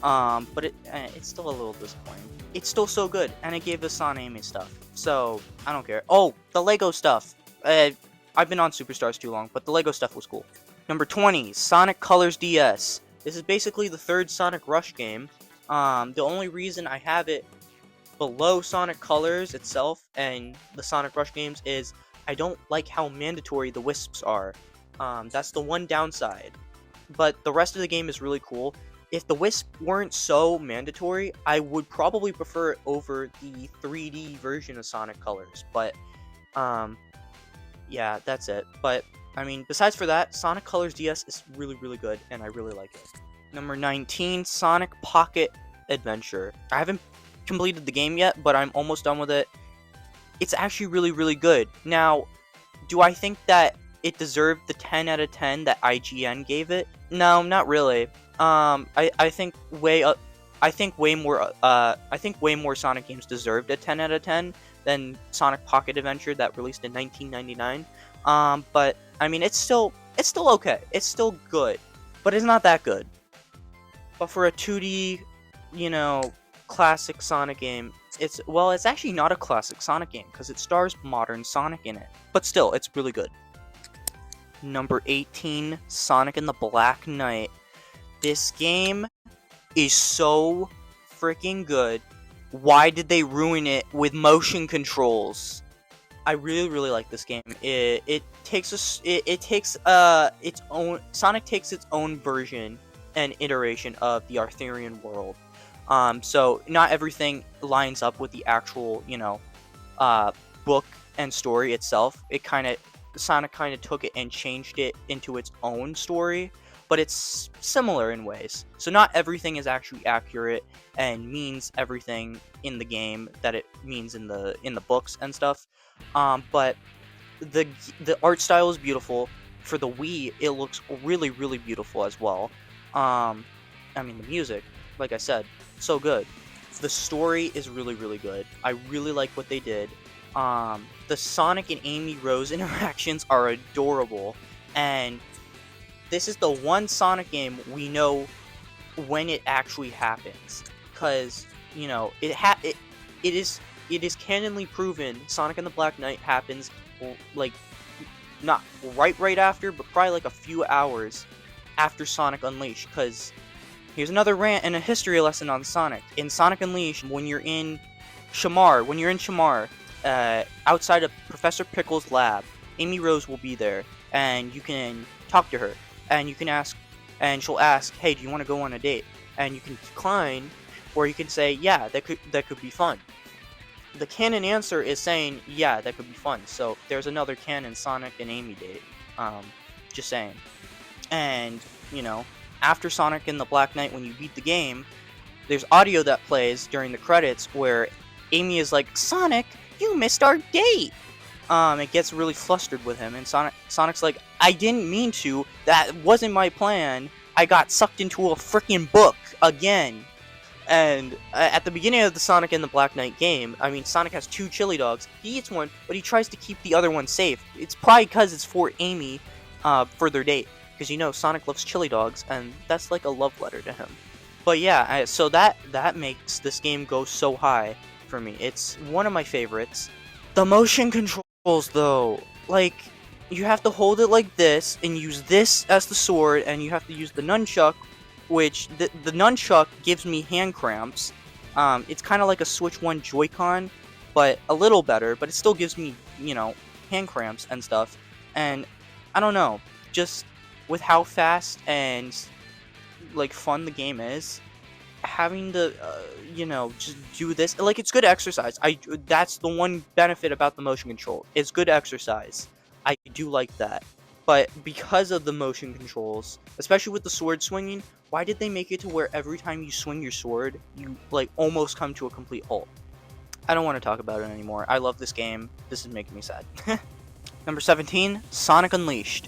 But it's still a little disappointing. It's still so good, and it gave us Son Amy stuff. So, I don't care. Oh, the Lego stuff. I've been on Superstars too long, but the Lego stuff was cool. Number 20, Sonic Colors DS. This is basically the third Sonic Rush game. The only reason I have it below Sonic Colors itself and the Sonic Rush games is I don't like how mandatory the Wisps are. That's the one downside. But the rest of the game is really cool. If the Wisp weren't so mandatory, I would probably prefer it over the 3D version of Sonic Colors. But, yeah, that's it. But, I mean, besides for that, Sonic Colors DS is really, really good, and I really like it. Number 19, Sonic Pocket Adventure. I haven't completed the game yet, but I'm almost done with it. It's actually really, really good. Now, do I think that it deserved the 10 out of 10 that IGN gave it? No, not really. I think way more Sonic games deserved a 10 out of 10 than Sonic Pocket Adventure that released in 1999. But I mean, it's still okay. It's still good, but it's not that good. But for a 2D, classic Sonic game, it's actually not a classic Sonic game because it stars modern Sonic in it. But still, it's really good. Number 18, Sonic and the Black Knight. This game is so freaking good. Why did they ruin it with motion controls? I really, really like this game. Sonic takes its own version and iteration of the Arthurian world. So not everything lines up with the actual, book and story itself. Sonic kind of took it and changed it into its own story, but it's similar in ways. So not everything is actually accurate and means everything in the game that it means in the books and stuff. But the art style is beautiful. For the Wii, it looks really, really beautiful as well. I mean, the music, like I said, so good. The story is really, really good. I really like what they did. The Sonic and Amy Rose interactions are adorable, and this is the one Sonic game we know when it actually happens, because it is canonly proven Sonic and the Black Knight happens like not right after, but probably like a few hours after Sonic Unleashed. Because here's another rant and a history lesson on Sonic. In Sonic Unleashed, when you're in Shamar, outside of Professor Pickle's lab, Amy Rose will be there, and you can talk to her, and you can ask, and she'll ask, "Hey, do you want to go on a date?" And you can decline, or you can say, "Yeah, that could be fun." The canon answer is saying, "Yeah, that could be fun." So there's another canon Sonic and Amy date. Just saying. And after Sonic and the Black Knight, when you beat the game, there's audio that plays during the credits where Amy is like, "Sonic, you missed our date!" It gets really flustered with him, and Sonic's like, "I didn't mean to, that wasn't my plan, I got sucked into a freaking book, again." And at the beginning of the Sonic and the Black Knight game, I mean, Sonic has 2 chili dogs, he eats one, but he tries to keep the other one safe. It's probably because it's for Amy, for their date, because Sonic loves chili dogs, and that's like a love letter to him. But yeah, so that makes this game go so high for me. It's one of my favorites. The motion controls, though, like, you have to hold it like this and use this as the sword, and you have to use the nunchuck which the nunchuck gives me hand cramps. It's kind of like a Switch 1 Joy-Con, but a little better, but it still gives me, hand cramps and stuff. And I don't know, just with how fast and like fun the game is, having to just do this, like, it's good exercise. That's the one benefit about the motion control. It's good exercise. I do like that. But because of the motion controls, especially with the sword swinging, why did they make it to where every time you swing your sword, you like almost come to a complete halt? I don't want to talk about it anymore. I love this game. This is making me sad. Number 17, Sonic Unleashed,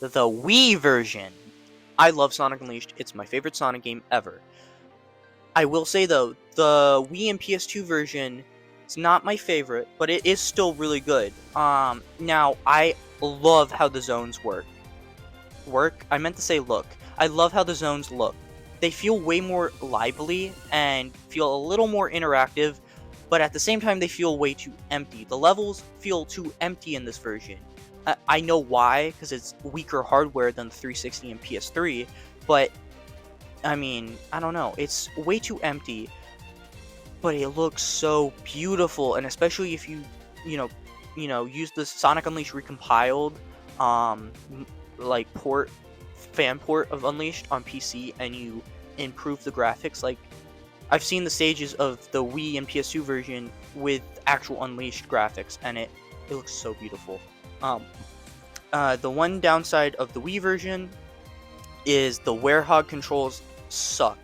the Wii version. I love Sonic Unleashed. It's my favorite Sonic game ever. I will say though, the Wii and PS2 version is not my favorite, but it is still really good. Now I love how the zones work. I meant to say look. I love how the zones look. They feel way more lively and feel a little more interactive, but at the same time they feel way too empty. The levels feel too empty in this version. I know why, because it's weaker hardware than the 360 and PS3, but I mean, I don't know, it's way too empty, but it looks so beautiful, and especially if you use the Sonic Unleashed recompiled, like fan port of Unleashed on PC, and you improve the graphics. Like, I've seen the stages of the Wii and PS2 version with actual Unleashed graphics, and it looks so beautiful. The one downside of the Wii version is the Werehog controls suck.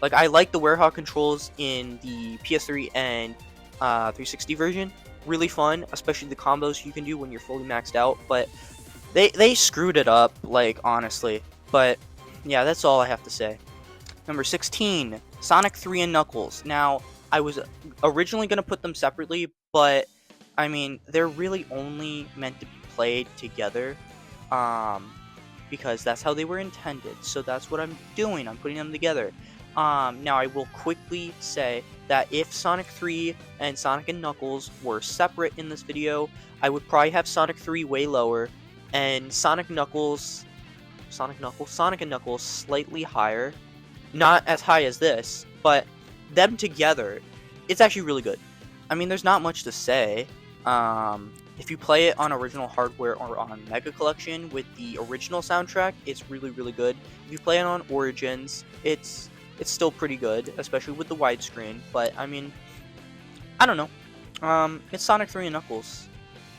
Like, I like the Werehog controls in the PS3 and 360 version. Really fun, especially the combos you can do when you're fully maxed out, but they screwed it up, like, honestly. But yeah, that's all I have to say. Number 16, Sonic 3 and Knuckles. Now, I was originally going to put them separately, but I mean, they're really only meant to be played together, because that's how they were intended. So that's what I'm doing. I'm putting them together. Now, I will quickly say that if Sonic 3 and Sonic and Knuckles were separate in this video, I would probably have Sonic 3 way lower, and Sonic and Knuckles slightly higher. Not as high as this, but them together, it's actually really good. I mean, there's not much to say. If you play it on original hardware or on Mega Collection with the original soundtrack, it's really, really good. If you play it on Origins, it's still pretty good, especially with the widescreen. But I mean, I don't know. It's Sonic 3 and Knuckles,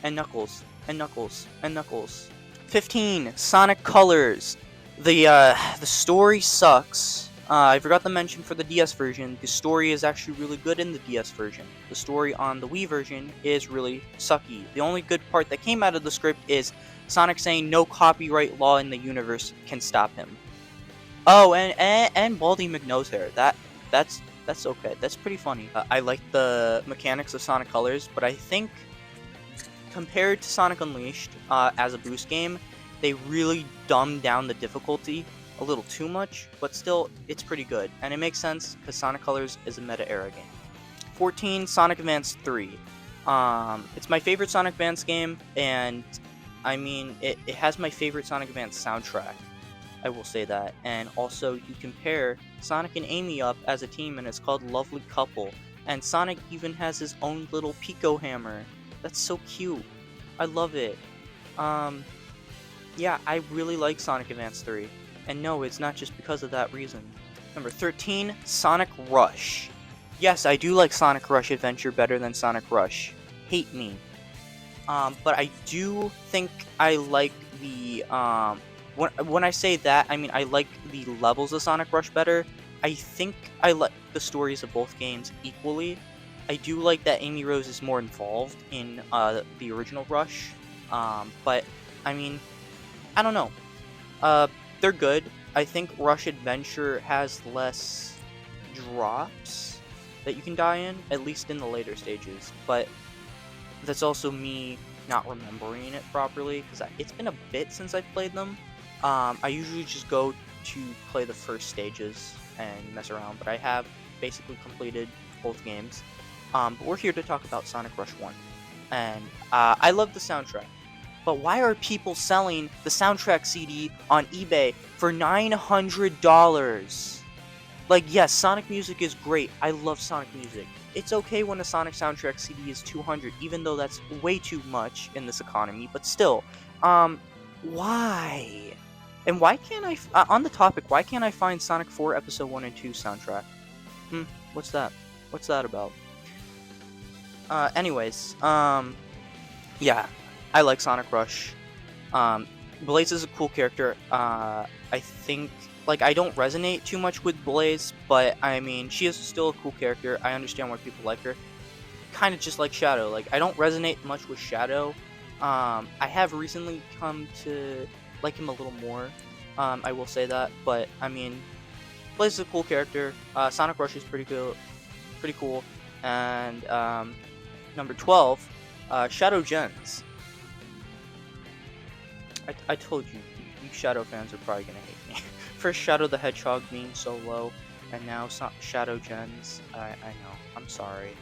and Knuckles, and Knuckles, and Knuckles. 15, Sonic Colors. The story sucks. I forgot to mention for the DS version, the story is actually really good in the DS version. The story on the Wii version is really sucky. The only good part that came out of the script is Sonic saying no copyright law in the universe can stop him. Oh, and Baldy McNosehair. That's okay. That's pretty funny. I like the mechanics of Sonic Colors, but I think compared to Sonic Unleashed as a boost game, they really dumbed down the difficulty a little too much, but still, it's pretty good. And it makes sense, because Sonic Colors is a meta-era game. 14, Sonic Advance 3. It's my favorite Sonic Advance game, and I mean, it has my favorite Sonic Advance soundtrack. I will say that. And also, you compare Sonic and Amy up as a team, and it's called Lovely Couple. And Sonic even has his own little Pico hammer. That's so cute. I love it. Yeah, I really like Sonic Advance 3. And no, it's not just because of that reason. Number 13, Sonic Rush. Yes, I do like Sonic Rush Adventure better than Sonic Rush. Hate me. But I do think I like the, when I say that, I mean I like the levels of Sonic Rush better. I think I like the stories of both games equally. I do like that Amy Rose is more involved in the original Rush. But, I mean, I don't know. They're good. I think Rush Adventure has less drops that you can die in, at least in the later stages. But that's also me not remembering it properly, because it's been a bit since I've played them. I usually just go to play the first stages and mess around, but I have basically completed both games. But we're here to talk about Sonic Rush 1. And I love the soundtrack. But why are people selling the soundtrack CD on eBay for $900? Like, yes, Sonic music is great. I love Sonic music. It's okay when a Sonic soundtrack CD is $200, even though that's way too much in this economy. But still, why? And why can't I? On the topic, why can't I find Sonic 4 Episode 1 and 2 soundtrack? What's that? What's that about? Anyways, yeah, I like Sonic Rush. Blaze is a cool character. I think, like, I don't resonate too much with Blaze, but I mean, she is still a cool character. I understand why people like her. Kind of just like Shadow. Like, I don't resonate much with Shadow. I have recently come to like him a little more. I will say that, but I mean, Blaze is a cool character. Sonic Rush is pretty cool. And number 12, Shadow Gens. I told you, you Shadow fans are probably gonna hate me. First Shadow the Hedgehog being so low, and now Shadow Gens. I know, I'm sorry.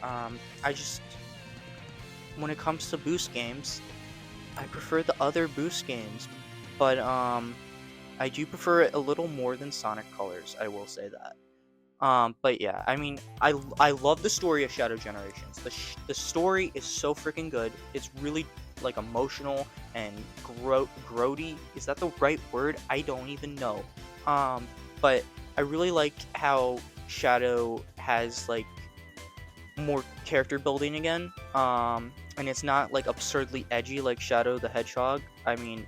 I just, when it comes to boost games, I prefer the other boost games, but I do prefer it a little more than Sonic Colors, I will say that. But yeah, I mean, I love the story of Shadow Generations. The story is so freaking good. It's really, like, emotional and grody. Is that the right word? I don't even know. But I really like how Shadow has, like, more character building again. And it's not, like, absurdly edgy like Shadow the Hedgehog. I mean,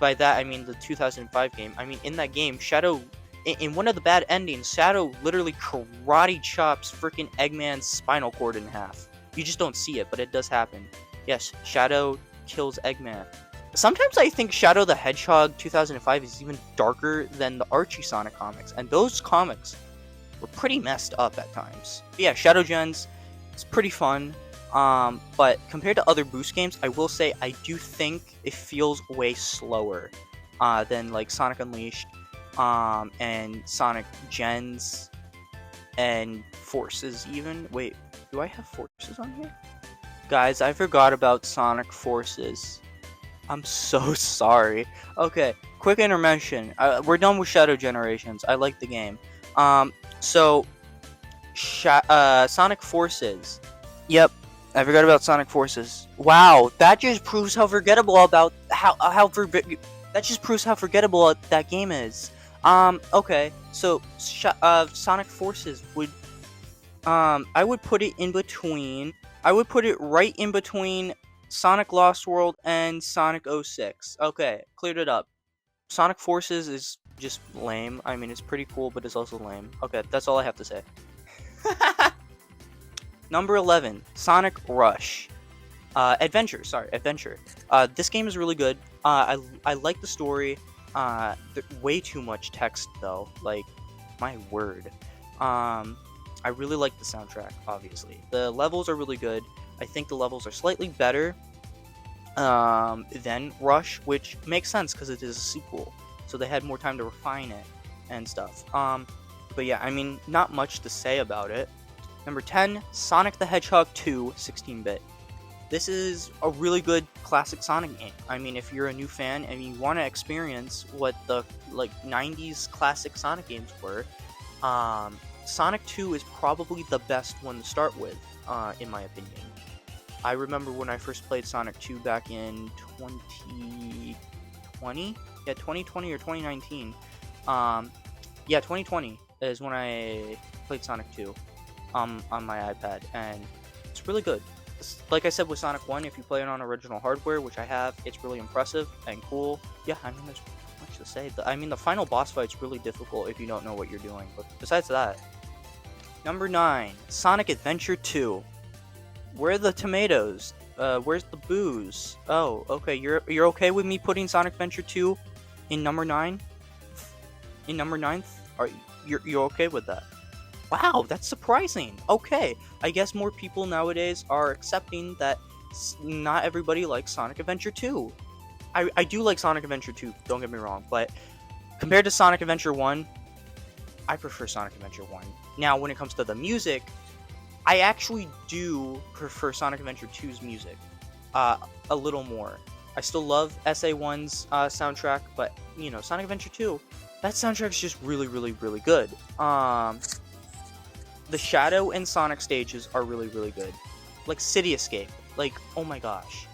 by that I mean the 2005 game. I mean, in that game, Shadow, in one of the bad endings, Shadow literally karate chops freaking Eggman's spinal cord in half. You just don't see it, but it does happen. Yes, Shadow kills Eggman. Sometimes I think Shadow the Hedgehog 2005 is even darker than the Archie Sonic comics, and those comics were pretty messed up at times. But yeah, Shadow Gens, it's pretty fun. But compared to other boost games, I will say I do think it feels way slower than, like, Sonic Unleashed, and Sonic Gens, and Forces even. Wait, do I have Forces on here? Guys, I forgot about Sonic Forces. I'm so sorry. Okay, quick intervention. We're done with Shadow Generations. I like the game. So, Sonic Forces. Yep, I forgot about Sonic Forces. Wow, that just proves how forgettable that just proves how forgettable that game is. Okay, so Sonic Forces would, I would put it in between. I would put it right in between Sonic Lost World and Sonic 06. Okay, cleared it up. Sonic Forces is just lame. I mean, it's pretty cool, but it's also lame. Okay, that's all I have to say. Number 11, Sonic Rush. Adventure. This game is really good. I like the story. Way too much text, though. Like, my word. I really like the soundtrack, obviously. The levels are really good. I think the levels are slightly better than Rush, which makes sense because it is a sequel. So they had more time to refine it and stuff. But yeah, I mean, not much to say about it. Number 10, Sonic the Hedgehog 2 16-bit. This is a really good classic Sonic game. I mean, if you're a new fan and you want to experience what the, like, 90s classic Sonic games were, Sonic 2 is probably the best one to start with, in my opinion. I remember when I first played Sonic 2 back in 2020? Yeah, 2020 or 2019. Yeah, 2020 is when I played Sonic 2 on my iPad, and it's really good. Like I said with Sonic 1, if you play it on original hardware, which I have, it's really impressive and cool. Yeah, I mean, there's much to say. I mean, the final boss fight's really difficult if you don't know what you're doing, but besides that. Number 9, Sonic Adventure 2. Where are the tomatoes? Where's the booze? Oh, okay, you're okay with me putting Sonic Adventure 2 in number 9? In number 9th? You're okay with that? Wow, that's surprising. Okay, I guess more people nowadays are accepting that not everybody likes Sonic Adventure 2. I do like Sonic Adventure 2, don't get me wrong, but compared to Sonic Adventure 1, I prefer Sonic Adventure 1. Now, when it comes to the music, I actually do prefer Sonic Adventure 2's music. a little more. I still love SA1's soundtrack, but you know, Sonic Adventure 2, that soundtrack's just really, really, really good. The Shadow and Sonic stages are really, really good. Like City Escape, like oh my gosh,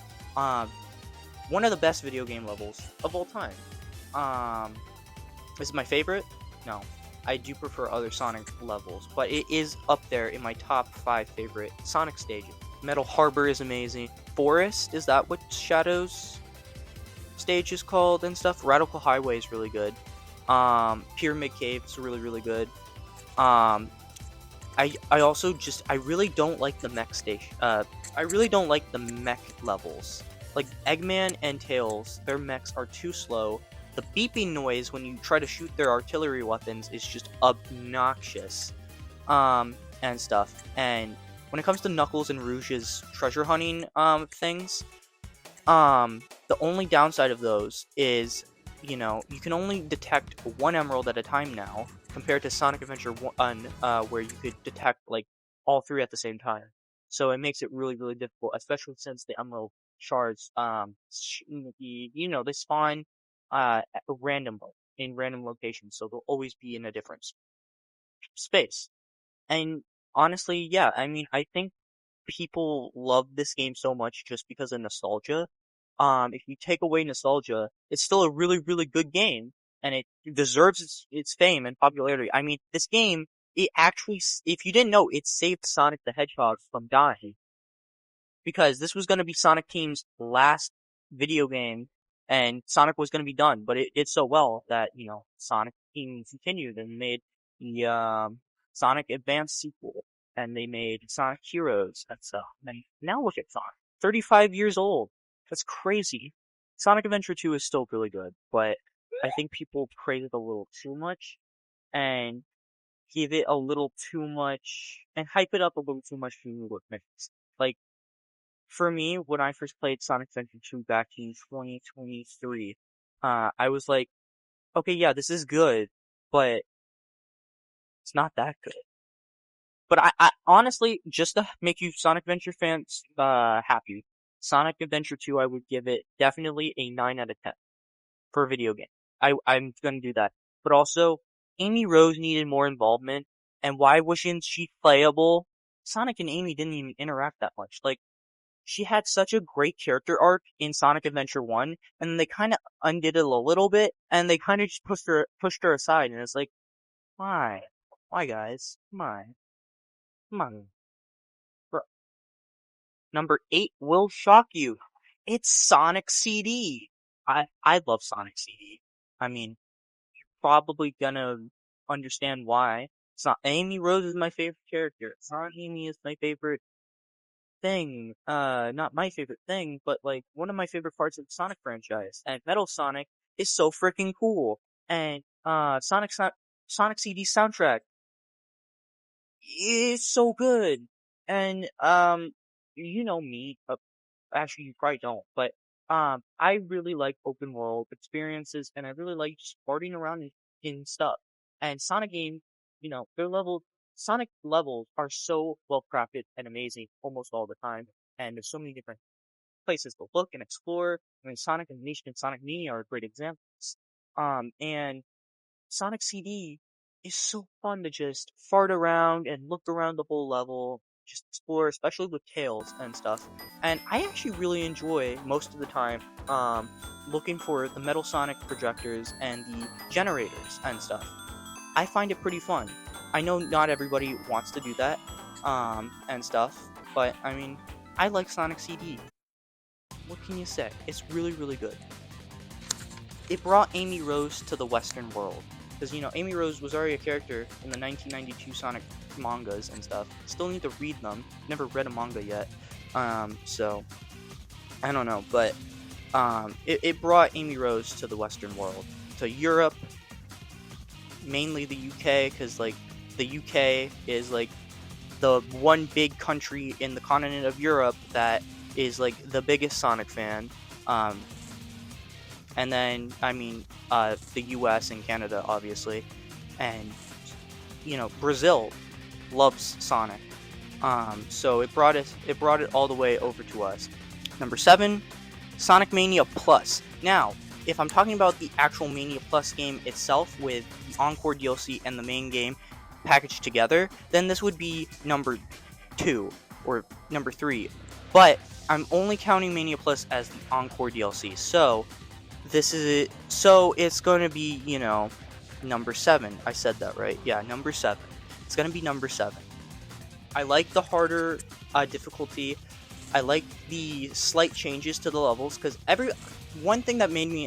one of the best video game levels of all time. Is it my favorite? No, I do prefer other Sonic levels, but it is up there in my top 5 favorite Sonic stages. Metal Harbor is amazing. Forest, is that what Shadow's stage is called and stuff? Radical Highway is really good. Pyramid Cave is really, really good. I also just, I really don't like the mech station. I really don't like the mech levels. Like Eggman and Tails, their mechs are too slow. The beeping noise when you try to shoot their artillery weapons is just obnoxious. And stuff. And when it comes to Knuckles and Rouge's treasure hunting things, the only downside of those is, you know, you can only detect 1 emerald at a time now, compared to Sonic Adventure 1, where you could detect like all 3 at the same time. So it makes it really, really difficult, especially since the emerald shards, you know, they spawn in random locations, so they'll always be in a different space. And honestly, yeah, I mean, I think people love this game so much just because of nostalgia. If you take away nostalgia, it's still a really, really good game, and it deserves its fame and popularity. I mean, this game, it actually, if you didn't know, it saved Sonic the Hedgehog from dying. Because this was going to be Sonic Team's last video game, and Sonic was going to be done, but it did so well that, you know, Sonic Team continued and made the, Sonic Advance sequel, and they made Sonic Heroes and stuff. And now look at Sonic. 35 years old. That's crazy. Sonic Adventure 2 is still really good, but I think people praise it a little too much, and give it a little too much, and hype it up a little too much for what makes. Like, for me, when I first played Sonic Adventure 2 back in 2023, I was like, okay, yeah, this is good, but it's not that good. But I honestly, just to make you Sonic Adventure fans happy, Sonic Adventure 2, I would give it definitely a 9 out of 10 for a video game. I'm gonna do that. But also, Amy Rose needed more involvement, and why wasn't she playable? Sonic and Amy didn't even interact that much. Like, she had such a great character arc in Sonic Adventure 1, and then they kind of undid it a little bit, and they kind of just pushed her aside, and it's like, why? Why, guys? Come on. Come on. Bro. Number 8 will shock you. It's Sonic CD. I love Sonic CD. I mean, you're probably gonna understand why. It's not Amy Rose is my favorite character. It's not Amy is my favorite thing. Not my favorite thing, but like one of my favorite parts of the Sonic franchise. And Metal Sonic is so freaking cool. And Sonic CD soundtrack is so good. And you know me. Actually, you probably don't, but I really like open world experiences, and I really like just farting around in stuff. And Sonic game, you know, Sonic levels are so well crafted and amazing almost all the time, and there's so many different places to look and explore. I mean, Sonic Animation and Sonic Mania are great examples. And Sonic CD is so fun to just fart around and look around the whole level, just explore, especially with Tails and stuff. And I actually really enjoy most of the time looking for the Metal Sonic projectors and the generators and stuff. I find it pretty fun. I know not everybody wants to do that and stuff, but I mean, I like Sonic CD. What can you say? It's really, really good. It brought Amy Rose to the Western world. Because, you know, Amy Rose was already a character in the 1992 Sonic mangas and stuff. Still need to read them. Never read a manga yet. So, I don't know. But, it brought Amy Rose to the Western world. To Europe. Mainly the UK, because, like, the UK is, like, the one big country in the continent of Europe that is, like, the biggest Sonic fan. And then, I mean, the US and Canada, obviously. And, you know, Brazil loves Sonic. So it brought it all the way over to us. Number 7, Sonic Mania Plus. Now, if I'm talking about the actual Mania Plus game itself with the Encore DLC and the main game packaged together, then this would be number 2 or number 3. But I'm only counting Mania Plus as the Encore DLC. So this is it. So it's going to be, number 7. I said that right. Yeah, number 7. It's going to be number 7. I like the harder difficulty. I like the slight changes to the levels, because one thing that made me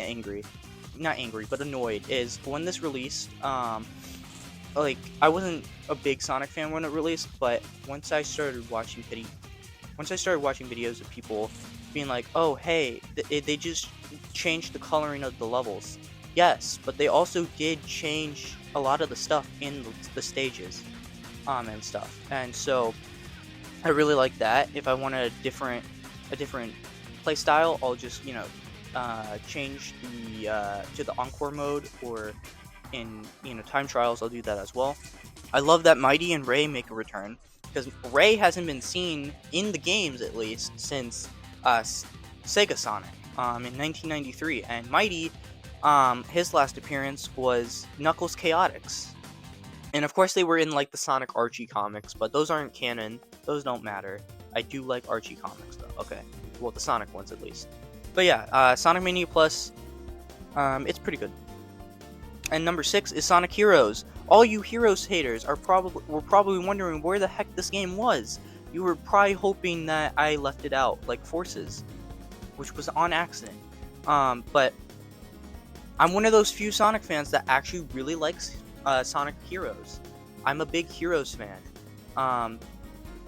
not angry, but annoyed, is when this released, like, I wasn't a big Sonic fan when it released, but once I started watching videos of people being like, oh, hey, they just changed the coloring of the levels. Yes, but they also did change a lot of the stuff in the stages, and stuff, and so I really like that. If I want a different play style, I'll just change to the Encore mode, or in time trials I'll do that as well. I love that Mighty and Ray make a return, because Ray hasn't been seen in the games, at least, since Sega Sonic in 1993, and Mighty, his last appearance was Knuckles Chaotix. And of course they were in like the Sonic Archie comics, but those aren't canon. Those don't matter. I do like Archie comics though. Okay. Well, the Sonic ones at least. But yeah, Sonic Mania Plus, it's pretty good. And number 6 is Sonic Heroes. All you Heroes haters were probably wondering where the heck this game was. You were probably hoping that I left it out, like Forces, which was on accident. But I'm one of those few Sonic fans that actually really likes Sonic Heroes. I'm a big Heroes fan.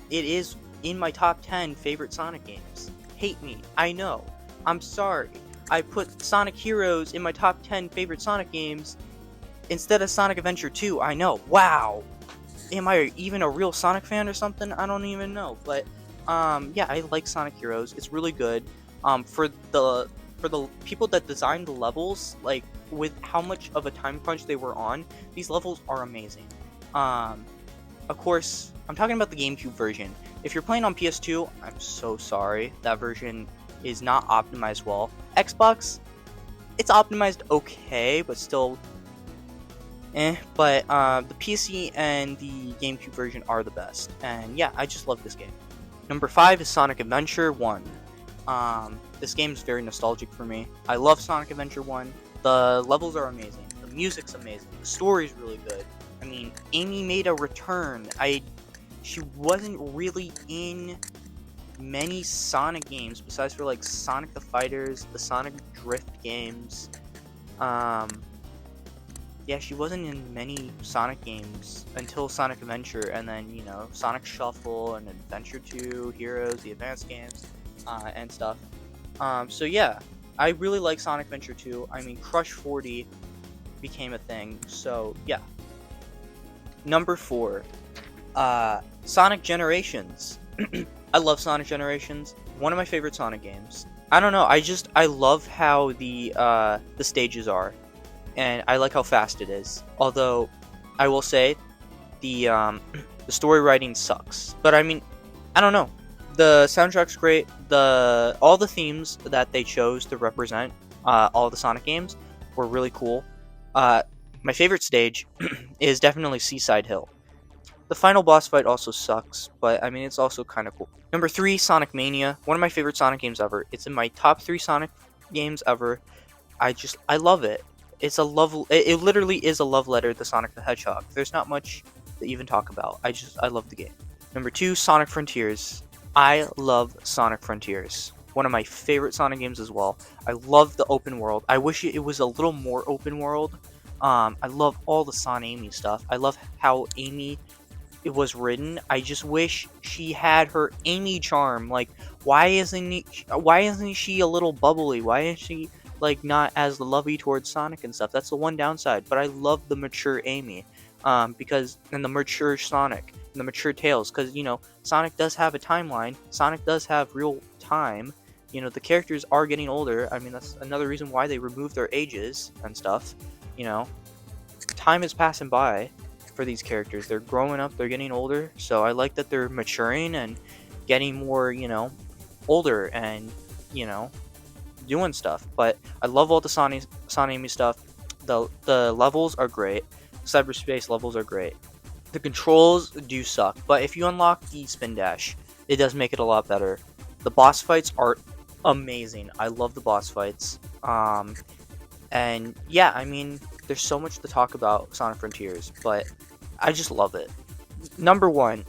It is in my top 10 favorite Sonic games. Hate me, I know. I'm sorry. I put Sonic Heroes in my top 10 favorite Sonic games instead of Sonic Adventure 2. I know. Wow. Am I even a real Sonic fan or something? I don't even know. But yeah, I like Sonic Heroes. It's really good. For the people that designed the levels, like, with how much of a time crunch they were on, these levels are amazing. Of course, I'm talking about the GameCube version. If you're playing on PS2, I'm so sorry. That version is not optimized well. Xbox, it's optimized okay, but still But the PC and the GameCube version are the best. And yeah, I just love this game. Number 5 is Sonic Adventure 1. This game is very nostalgic for me. I love Sonic Adventure 1. The levels are amazing. The music's amazing. The story's really good. I mean, Amy made a return. She wasn't really in many Sonic games besides for like Sonic the Fighters, the Sonic Drift games. Yeah, she wasn't in many Sonic games until Sonic Adventure, and then, you know, Sonic Shuffle and Adventure 2, Heroes, the advanced games, and stuff. So yeah, I really like Sonic Adventure 2. I mean, Crush 40 became a thing, so yeah. Number 4, Sonic Generations. I love Sonic Generations. One of my favorite Sonic games. I don't know, I love how the stages are. And I like how fast it is. Although, I will say, the story writing sucks. But I mean, I don't know. The soundtrack's great. All the themes that they chose to represent all the Sonic games were really cool. My favorite stage is definitely Seaside Hill. The final boss fight also sucks, but I mean, it's also kind of cool. Number 3, Sonic Mania. One of my favorite Sonic games ever. It's in my top 3 Sonic games ever. I love it. It literally is a love letter to Sonic the Hedgehog. There's not much to even talk about. I love the game. Number 2, Sonic Frontiers. I love Sonic Frontiers. One of my favorite Sonic games as well. I love the open world. I wish it was a little more open world. I love all the Son Amy stuff. I love how Amy it was written. I just wish she had her Amy charm. Like, why isn't she a little bubbly? Why isn't she like not as lovey towards Sonic and stuff? That's the one downside. But I love the mature Amy, and the mature Sonic, and the mature Tails, because you know Sonic does have a timeline. Sonic does have real time. You know, the characters are getting older. I mean, that's another reason why they removed their ages and stuff. You know, time is passing by for these characters. They're growing up. They're getting older. So I like that they're maturing and getting more, you know, older and, you know, doing stuff. But I love all the Sonic stuff. The levels are great. Cyberspace levels are great. The controls do suck, but if you unlock the spin dash, it does make it a lot better. The boss fights are amazing. I love the boss fights. And yeah, I mean, there's so much to talk about Sonic Frontiers, but I just love it. Number one,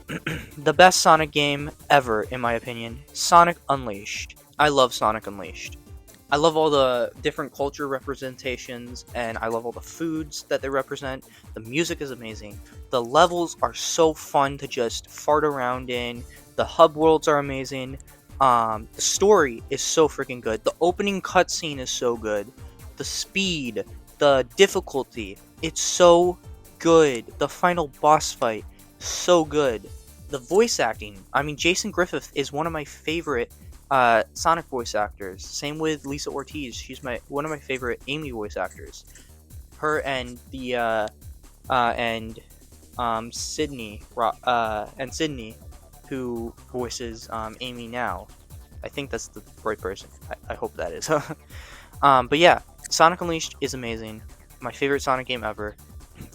the best Sonic game ever, in my opinion, Sonic Unleashed. I love Sonic Unleashed. I love all the different culture representations, and I love all the foods that they represent. The music is amazing. The levels are so fun to just fart around in. The hub worlds are amazing. The story is so freaking good. The opening cutscene is so good. The speed, the difficulty, it's so good. The final boss fight, so good. The voice acting, I mean, Jason Griffith is one of my favorite Sonic voice actors. Same with Lisa Ortiz. She's one of my favorite Amy voice actors. Her and Sydney who voices Amy now. I think that's the right person. I hope that is. But yeah, Sonic Unleashed is amazing. My favorite Sonic game ever.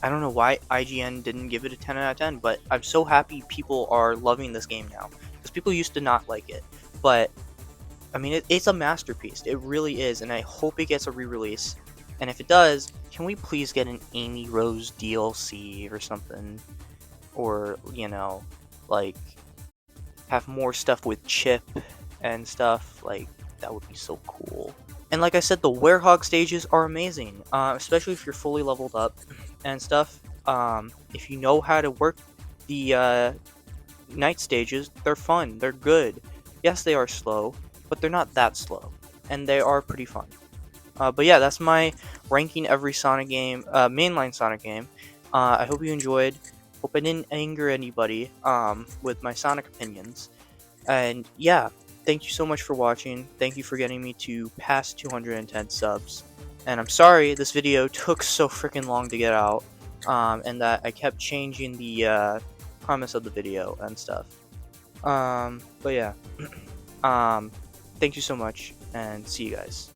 I don't know why IGN didn't give it a 10 out of 10, but I'm so happy people are loving this game now. Because people used to not like it. But, I mean, it's a masterpiece. It really is, and I hope it gets a re-release. And if it does, can we please get an Amy Rose DLC or something? Or, like, have more stuff with Chip and stuff. Like, that would be so cool. And like I said, the Werehog stages are amazing, especially if you're fully leveled up and stuff. If you know how to work the night stages, they're fun, they're good. Yes, they are slow, but they're not that slow, and they are pretty fun. But yeah, that's my ranking every Sonic game, mainline Sonic game. I hope you enjoyed. Hope I didn't anger anybody with my Sonic opinions. And yeah, thank you so much for watching. Thank you for getting me to past 210 subs. And I'm sorry this video took so freaking long to get out, and that I kept changing the premise of the video and stuff. But yeah, thank you so much, and see you guys.